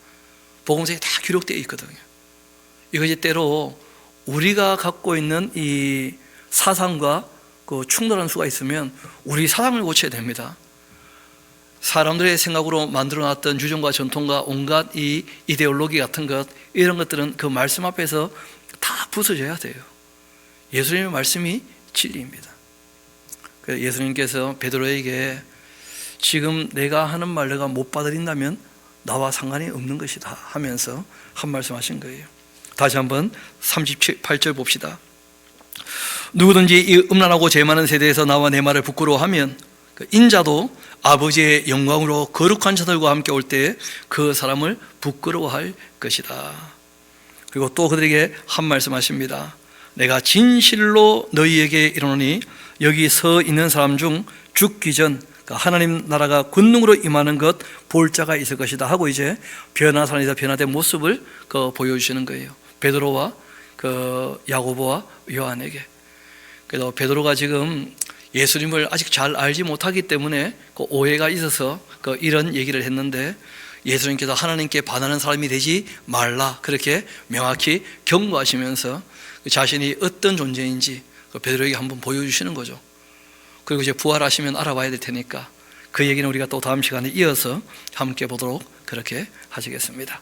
복음서에 다 기록되어 있거든요. 이것이 때로 우리가 갖고 있는 이 사상과 그 충돌하는 수가 있으면 우리 사상을 고쳐야 됩니다. 사람들의 생각으로 만들어놨던 유전과 전통과 온갖 이 이데올로기 같은 것, 이런 것들은 그 말씀 앞에서 다 부서져야 돼요. 예수님의 말씀이 진리입니다. 그래서 예수님께서 베드로에게 지금 내가 하는 말 내가 못 받아들인다면 나와 상관이 없는 것이다 하면서 한 말씀 하신 거예요. 다시 한번 38절 봅시다. 누구든지 이 음란하고 죄 많은 세대에서 나와 내 말을 부끄러워하면 그 인자도 아버지의 영광으로 거룩한 자들과 함께 올 때 그 사람을 부끄러워할 것이다. 그리고 또 그들에게 한 말씀 하십니다. 내가 진실로 너희에게 이르노니 여기 서 있는 사람 중 죽기 전 하나님 나라가 권능으로 임하는 것 볼 자가 있을 것이다 하고 이제 변화산에서 변화된 모습을 보여주시는 거예요. 베드로와 야고보와 요한에게. 그래서 베드로가 지금 예수님을 아직 잘 알지 못하기 때문에 그 오해가 있어서 이런 얘기를 했는데, 예수님께서 하나님께 반하는 사람이 되지 말라 그렇게 명확히 경고하시면서 자신이 어떤 존재인지 베드로에게 한번 보여주시는 거죠. 그리고 이제 부활하시면 알아봐야 될 테니까 그 얘기는 우리가 또 다음 시간에 이어서 함께 보도록 그렇게 하시겠습니다.